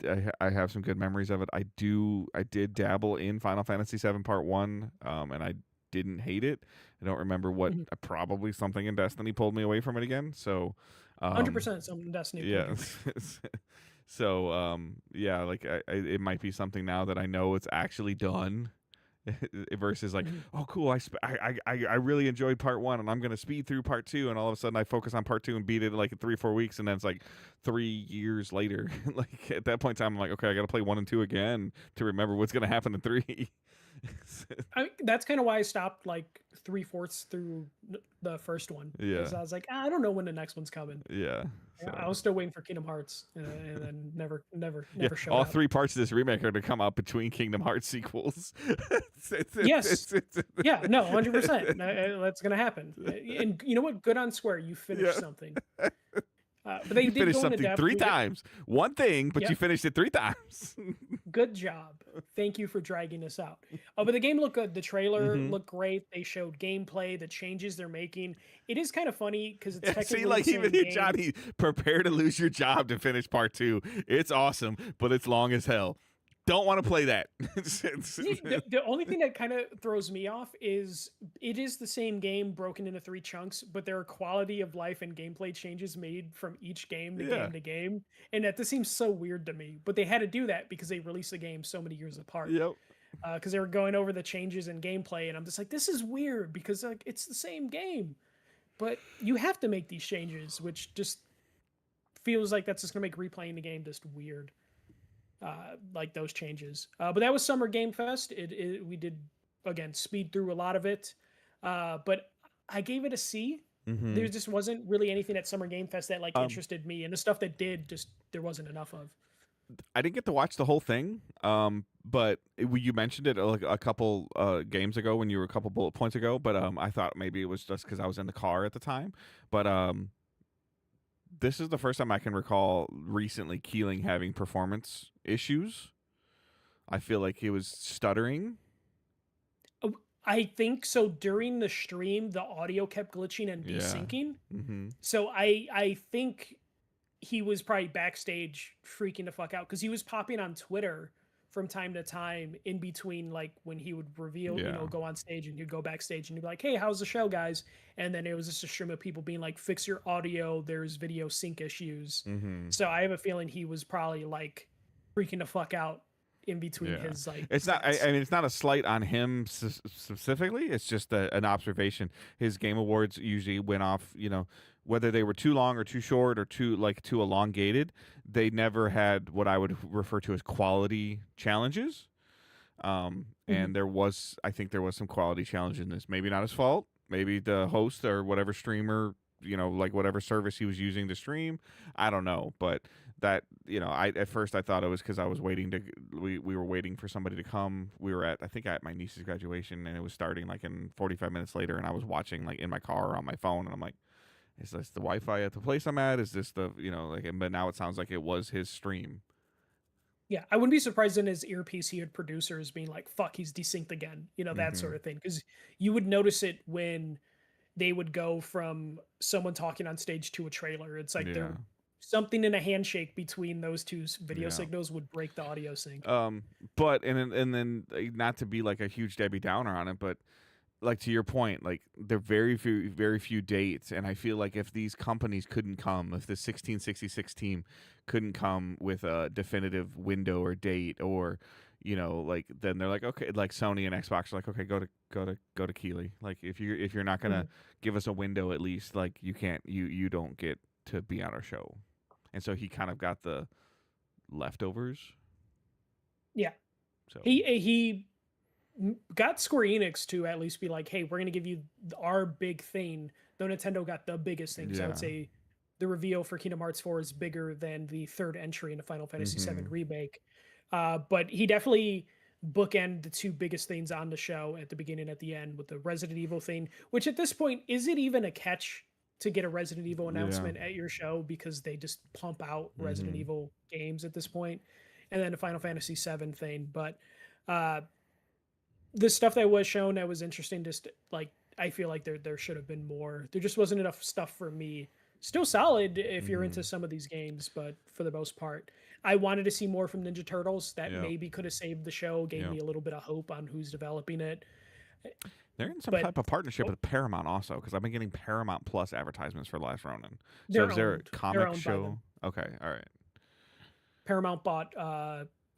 have some good memories of it. I did dabble in Final Fantasy VII Part One, and I didn't hate it. I don't remember what. Mhm. Probably something in Destiny pulled me away from it again. So, um, 100% something Destiny pulled yeah. you. So, yeah, like it might be something now that I know it's actually done. Versus like, Mhm. oh cool, I really enjoyed part one and I'm gonna speed through part two, and all of a sudden I focus on part two and beat it like in 3 or 4 weeks, and then it's like 3 years later. Like at that point in time I'm like, okay, I gotta play one and two again to remember what's gonna happen in three. That's kind of why I stopped like 3/4 through the first one, Yeah, because I was like, I don't know when the next one's coming. yeah. I So was still waiting for Kingdom Hearts, and then yeah, never showed all up. three parts of this remake are to come out between Kingdom Hearts sequels. Yes, yeah, no, 100%. That's gonna happen. And you know what? Good on Square. You Yeah. finished something. But they You did finished go into something depth. three times. One thing, but you Yep. finished it 3 times. Good job. Thank you for dragging this out. Oh, but the game looked good. The trailer Hmm. looked great. They showed gameplay, the changes they're making. It is kind of funny because it's Yeah, see, technically the like even same game. Johnny, prepare to lose your job to finish part two. It's awesome, but it's long as hell. Don't want to play that. The only thing that kind of throws me off is it is the same game broken into three chunks, but there are quality of life and gameplay changes made from each game to Yeah. game to game. And that this seems so weird to me. But they had to do that because they released the game so many years apart. Yep. Because they were going over the changes in gameplay, and I'm just like, this is weird because like it's the same game, but you have to make these changes, which just feels like that's just gonna make replaying the game just weird. Like those changes. But that was Summer Game Fest. We did again speed through a lot of it, but I gave it a C. Hmm. There just wasn't really anything at Summer Game Fest that like Um, interested me, and the stuff that did just there wasn't enough of. I didn't get to watch the whole thing. But you mentioned it like a couple games ago when you were a couple bullet points ago. But I thought maybe it was just because I was in the car at the time. But this is the first time I can recall recently Keeling having performance issues. I feel like he was stuttering. Oh, I think so. During the stream, the audio kept glitching and Yeah. desyncing. Mm-hmm. So I think he was probably backstage freaking the fuck out because he was popping on Twitter from time to time in between, like when he would reveal, Yeah. go on stage, and he'd go backstage and he'd be like, "Hey, how's the show, guys?" And then it was just a stream of people being like, "Fix your audio. There's video sync issues." Mm-hmm. So I have a feeling he was probably like freaking the fuck out in between Yeah. his like It's not. sets. I mean, it's not a slight on him specifically. It's just an observation. His game awards usually went off. Whether they were too long or too short or too elongated, they never had what I would refer to as quality challenges. Mhm. And I think there was some quality challenge in this. Maybe not his fault. Maybe the host or whatever streamer, like whatever service he was using to stream. I don't know, but that I at first I thought it was because I was waiting to we were waiting for somebody to come. We were at I think at my niece's graduation, and it was starting like in 45 minutes later, and I was watching like in my car or on my phone, and I'm like, is this the Wi-Fi at the place I'm at? Is this the like? But now it sounds like it was his stream. Yeah, I wouldn't be surprised in his earpiece he had producers being like, "Fuck, he's desynced again," that Mm-hmm. sort of thing. Because you would notice it when they would go from someone talking on stage to a trailer. It's like Yeah. there something in a handshake between those two video Yeah. signals would break the audio sync. Um, but and then not to be like a huge Debbie Downer on it, but like to your point, like there are very few dates, and I feel like if these companies couldn't come, if the 1666 team couldn't come with a definitive window or date, or like then they're like, okay, like Sony and Xbox are like, okay, go to Keeley. Like if you're not gonna Mhm. give us a window at least, like you don't get to be on our show, and so he kind of got the leftovers. Yeah, So he got Square Enix to at least be like, "Hey, we're gonna give you our big thing." Though Nintendo got the biggest thing, so I would yeah. say the reveal for Kingdom Hearts 4 is bigger than the third entry in the Final Fantasy VII Mm-hmm. remake. But he definitely bookend the two biggest things on the show at the beginning and at the end with the Resident Evil thing, which at this point, is it even a catch to get a Resident Evil Yeah. announcement at your show because they just pump out Resident Mm-hmm. Evil games at this point, and then the Final Fantasy VII thing. But uh, the stuff that was shown that was interesting, just like I feel like there should have been more. There just wasn't enough stuff for me. Still solid if you're Mm-hmm. into some of these games, but for the most part, I wanted to see more from Ninja Turtles. That Yep. maybe could have saved the show, gave Yep. me a little bit of hope on who's developing it. They're in some But type of partnership oh, with Paramount also, because I've been getting Paramount Plus advertisements for Last Ronin. So they're is there a owned. They're comic owned by show? them. Okay, all right. Paramount bought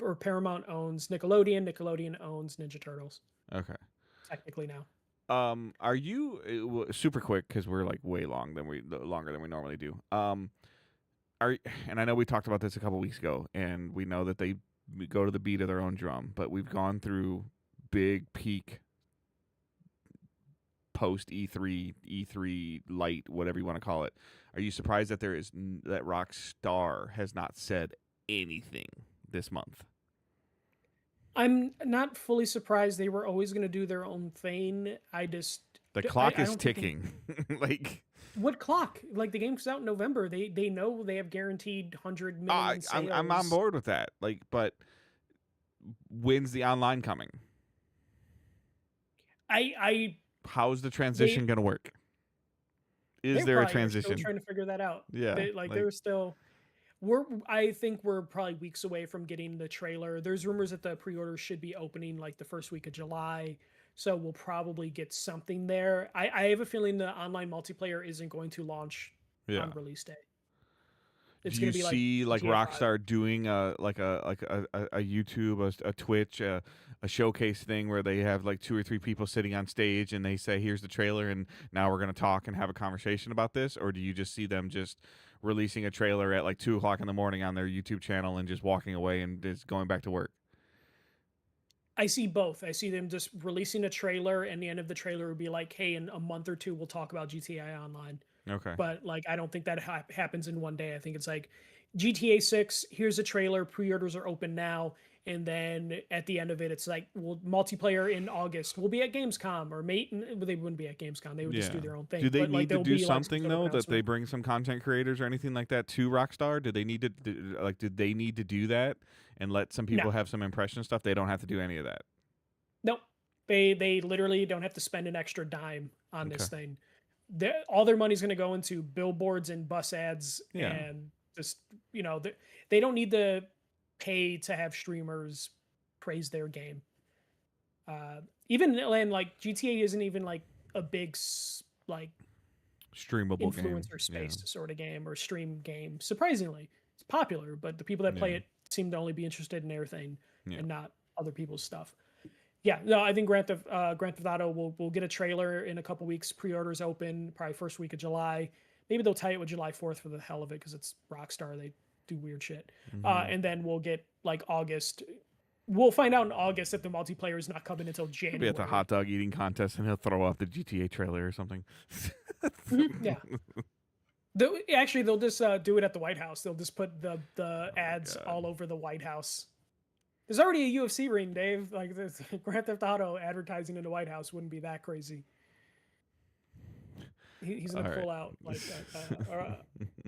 or Paramount owns Nickelodeon. Nickelodeon owns Ninja Turtles Okay. technically now. Are you super quick because we're like way longer than we normally do. Are and I know we talked about this a couple weeks ago, and we know that they go to the beat of their own drum, but we've gone through big peak post E3 light, whatever you want to call it. Are you surprised that that Rockstar has not said anything this month? I'm not fully surprised. They were always going to do their own thing. I just The I clock is don't think they, ticking. Like what clock? Like the game comes out in November. They know they have guaranteed 100 million I'm on sales. board with that. Like, but when's the online coming? I How's the they transition going to work? Is they there a probably are still transition? trying to figure that out. Yeah, They like like they're still we're I think we're probably weeks away from getting the trailer. There's rumors that the pre-order should be opening like the first week of July. So we'll probably get something there. I have a feeling the online multiplayer isn't going to launch yeah. on release day. Do It's going you to be like see like GTA 5. Rockstar doing a YouTube, a Twitch, a showcase thing where they have like 2 or 3 people sitting on stage and they say, "Here's the trailer, and now we're going to talk and have a conversation about this"? Or do you just see them just releasing a trailer at like 2 o'clock in the morning on their YouTube channel and just walking away and just going back to work? I see both. I see them just releasing a trailer, and the end of the trailer would be like, "Hey, in a month or two, we'll talk about GTA Online." Okay. But like, I don't think that happens in one day. I think it's like GTA 6. Here's a trailer. Pre-orders are open now, and then at the end of it, it's like, well, multiplayer in August. We'll be at Gamescom, or mate. They wouldn't be at Gamescom. They would just Yeah. do their own Do thing. they But like, need to there'll do be like some something sort of though that they announcement. bring some content creators or anything like that to Rockstar? Do they need to did they need to do that and let some No, people have some impression stuff? They don't have to do any of that. nope. They literally don't have to spend an extra dime on Okay. this thing. All their money's going to go into billboards and bus ads, Yeah. and just they don't need to pay to have streamers praise their game. Even and like GTA isn't even like a big like Streamable game. influencer Yeah. space sort of game or stream game. Surprisingly, it's popular, but the people that play Yeah. it seem to only be interested in their thing Yeah. and not other people's stuff. Yeah, no, I think Grand Theft Auto will get a trailer in a couple weeks. Pre-orders open probably first week of July. Maybe they'll tie it with July 4th for the hell of it because it's Rockstar. They do weird shit. Mhm. And then we'll get like August. We'll find out in August if the multiplayer is not coming until He'll be at the January. hot dog eating contest and he'll throw off the GTA trailer or something. Yeah. Actually, they'll just do it at the White House. They'll just put the ads God. all over the White House. There's already a UFC ring, Dave. Like this Grand Theft Auto advertising in the White House wouldn't be that crazy. He's gonna All pull right. out like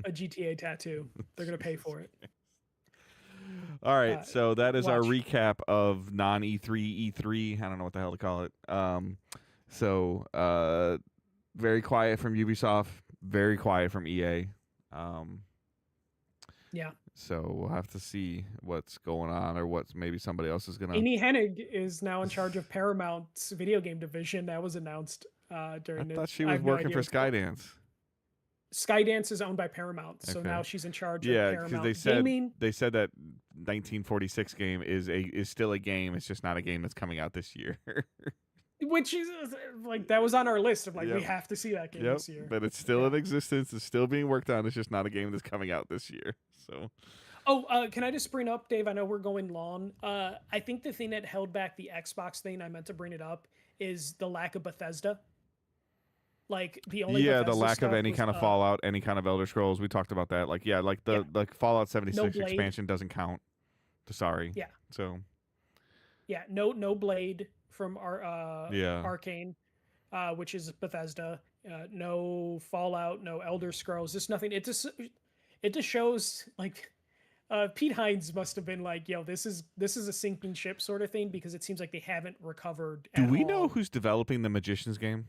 a GTA tattoo. They're gonna pay for it. All right, so that is our Watch. recap of non E3 E3. I don't know what the hell to call it. Very quiet from Ubisoft, very quiet from EA. Yeah. So we'll have to see what's going on or what's maybe somebody else is gonna. Amy Hennig is now in charge of Paramount's video game division. That was announced I during the. thought she I was have no working idea for what's going- Skydance. Skydance is owned by Paramount, so Okay. now she's in charge Yeah, of because Paramount they said Gaming. that 1946 game is still a game. It's just not a game that's coming out this year. Which is like that was on our list of like we Yep. have to see that game Yep, this year. but it's still in existence. It's still being worked on. It's just not a game that's coming out this year. So Oh, can I just bring up, Dave? I know we're going long. I think the thing that held back the Xbox thing, I meant to bring it up, is the lack of Bethesda. Like the only Yeah, the Bethesda lack of stuff any was kind of Fallout, any kind of Elder Scrolls. We talked about that. Like, yeah, like yeah, the Fallout no 76 Blade. expansion doesn't count. Sorry. Yeah, So yeah, no Blade from yeah. Arcane, which is Bethesda. No Fallout, no Elder Scrolls. Just nothing. It just shows like Pete Hines must have been like, yo, this is a sinking ship sort of thing because it seems like they haven't recovered Do at we know all. who's developing the Magician's game?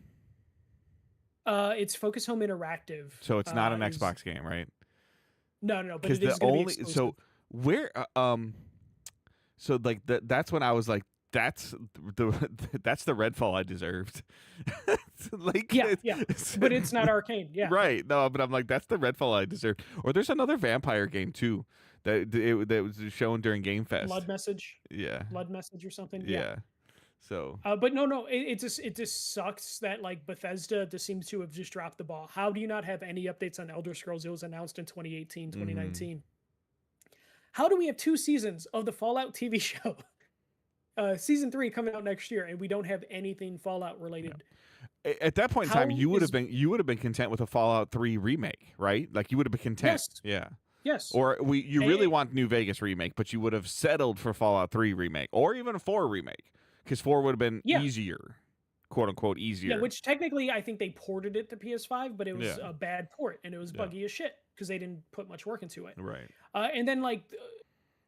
It's Focus Home Interactive. So it's not an Is Xbox game, right? no, but Because it the is going to be only exclusive. where so like that's when I was like, that's that's the Redfall I deserved. Like, Yeah, yeah, but it's not Arcane. Yeah, right. No, but I'm like, that's the Redfall I deserved. Or there's another vampire game too that was shown during Gamefest. Blood Message, Yeah, Blood Message or something. Yeah. yeah. So But no, it just sucks that like Bethesda just seems to have just dropped the ball. How do you not have any updates on Elder Scrolls? It was announced in 2018, mhm. 2019. How do we have 2 seasons of the Fallout TV show? Season 3 coming out next year, and we don't have anything Fallout related. At that point in time, How is you would have been content with a Fallout 3 remake, right? Like you would have been content. yes, Yeah. yes. Or you really And, want New Vegas remake, but you would have settled for Fallout 3 remake or even a 4 remake because 4 would have been yeah, easier, quote unquote yeah. easier. Which technically, I think they ported it to PS5, but it was Yeah. a bad port and it was Yeah. buggy as shit because they didn't put much work into it. Right. And then like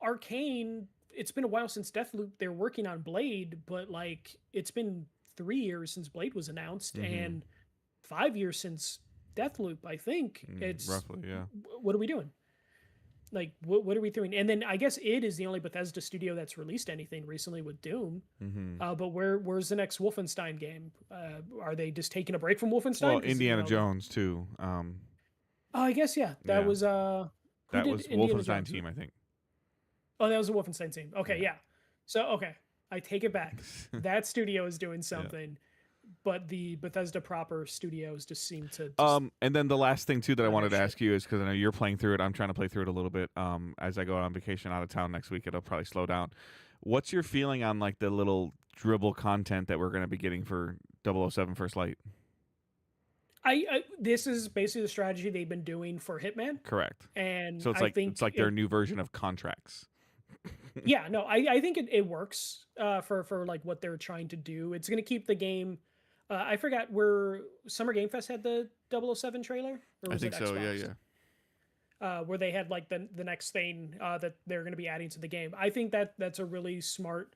Arcane, it's been a while since Deathloop. They're working on Blade, but like it's been 3 years since Blade was announced Mm-hmm. and 5 years since Deathloop. I think it's Roughly, yeah. what are we doing? Like what are we doing? And then I guess it is the only Bethesda studio that's released anything recently with Doom. Mm-hmm. But where's the next Wolfenstein game? Are they just taking a break from Wolfenstein? Well, 'Cause, Indiana Jones too. Oh, I guess yeah. That Yeah. was who That did was Indiana Wolfenstein Jones? team, I think. Oh, that was a Wolfenstein team. Okay, Yeah. yeah. So okay, I take it back. That studio is doing something, but the Bethesda proper studios just seem to. And then the last thing too that I Not wanted to shit. ask you is because I know you're playing through it, I'm trying to play through it a little bit. As I go on vacation out of town next week, it'll probably slow down. What's your feeling on like the little dribble content that we're going to be getting for 007 First Light? This is basically the strategy they've been doing for Hitman, Correct. and So I think it's like their new version of contracts. yeah, no, I think it works for like what they're trying to do. It's going to keep the game. I forgot where Summer Game Fest had the 007 trailer, or I was think it so. Yeah, Xbox? yeah. Where they had like the next thing that they're going to be adding to the game. I think that's a really smart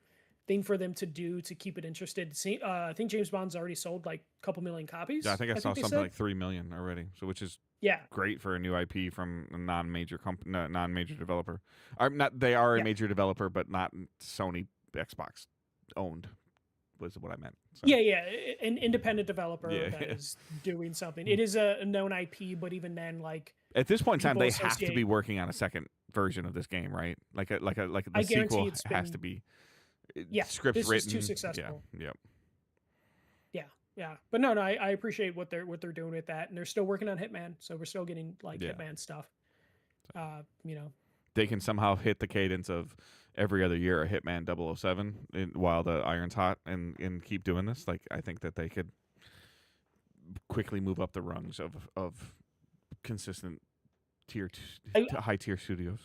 thing for them to do to keep it interested. See, I think James Bond's already sold like a couple million copies. Yeah, I think I saw they something said. like 3 million already. So which is Yeah, great for a new IP from a non-major non-major developer. Or not, they are a yeah, major developer, but not Sony Xbox owned. Was what I meant. So. yeah. An independent developer Yeah. that is doing something. It is a known IP, but even then, like At this point in time, people they have to be associate. working on a second version of this game, right? Like the I guarantee sequel it's has been to be. yeah. Scripts This written. is too successful. Yeah. Yep. Yeah, yeah. But no, I appreciate what they're doing with that, and they're still working on Hitman, so we're still getting like Yeah. Hitman stuff. You know, They can somehow hit the cadence of every other year a Hitman 007 while the iron's hot and keep doing this. Like I think that they could quickly move up the rungs of consistent I, high tier studios.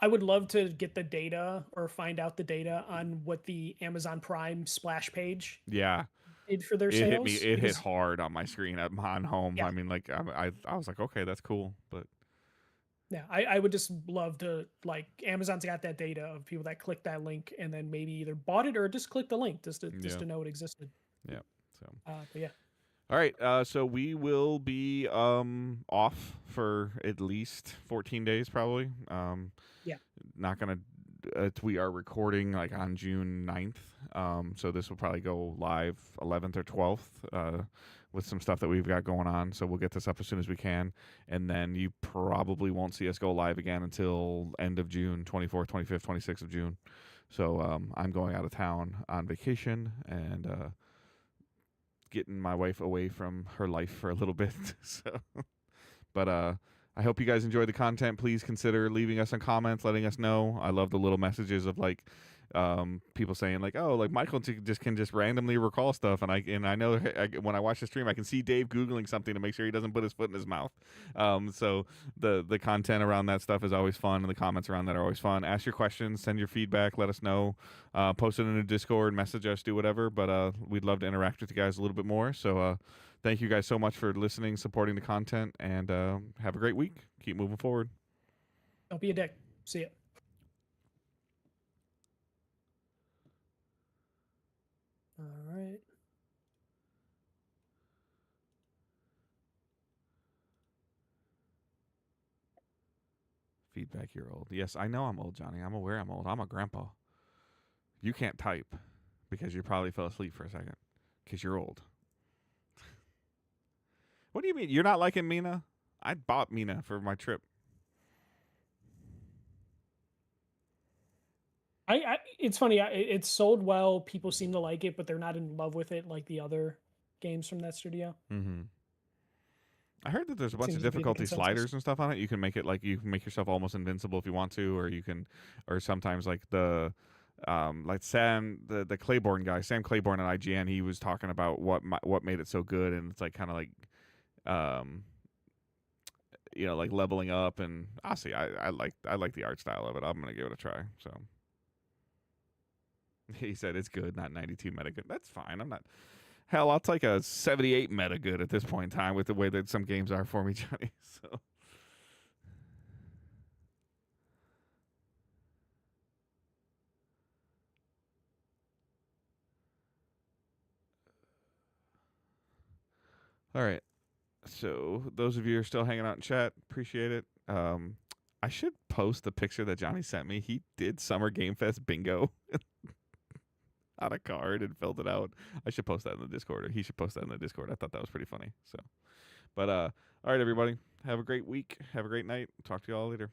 I would love to get the data or find out the data on what the Amazon Prime splash page Yeah, did for their it sales. hit me. It hit because- hard on my screen at on home. Yeah. I mean, like I was like, okay, that's cool, but Yeah, I would just love to like Amazon's got that data of people that clicked that link and then maybe either bought it or just clicked the link just to know it existed. yeah. So. But yeah. All right, so we will be off for at least 14 days, probably. Yeah. Not gonna. We are recording like on June 9th, so this will probably go live 11th or 12th with some stuff that we've got going on. So we'll get this up as soon as we can, and then you probably won't see us go live again until end of June, 24th, 25th, 26th of June. So I'm going out of town on vacation and. Getting my wife away from her life for a little bit. So, but I hope you guys enjoyed the content. Please consider leaving us some comments, letting us know. I love the little messages of like, people saying like, oh, like Michael just can just randomly recall stuff, and I know when I watch the stream, I can see Dave googling something to make sure he doesn't put his foot in his mouth. So the content around that stuff is always fun, and the comments around that are always fun. Ask your questions, send your feedback, let us know, post it in the Discord, message us, do whatever. But we'd love to interact with you guys a little bit more. So thank you guys so much for listening, supporting the content, and have a great week. Keep moving forward. Don't be a dick. See ya. All right. Feedback, you're old. Yes, I know I'm old, Johnny. I'm aware I'm old. I'm a grandpa. You can't type because you probably fell asleep for a second because you're old. What do you mean? You're not liking Mina? I bought Mina for my trip. It's funny. It's sold well. People seem to like it, but they're not in love with it like the other games from that studio. Mm-hmm. I heard that there's a bunch of Seems to be the difficulty consensus. sliders and stuff on it. You can make it like you can make yourself almost invincible if you want to, or you can, or sometimes like like Sam, the Claiborne guy, Sam Claiborne at IGN, he was talking about what made it so good, and it's like kind of like, like leveling up, and honestly, I like the art style of it. I'm gonna give it a try. So he said it's good, not 92 meta good. That's fine. I'm not. Hell, I'll take a 78 meta good at this point in time with the way that some games are for me, Johnny. So. All right. So those of you who are still hanging out in chat, appreciate it. I should post the picture that Johnny sent me. He did Summer Game Fest bingo on a card and filled it out. I should post that in the Discord, or he should post that in the Discord. I thought that was pretty funny. So, but all right, everybody, have a great week. Have a great night. Talk to you all later.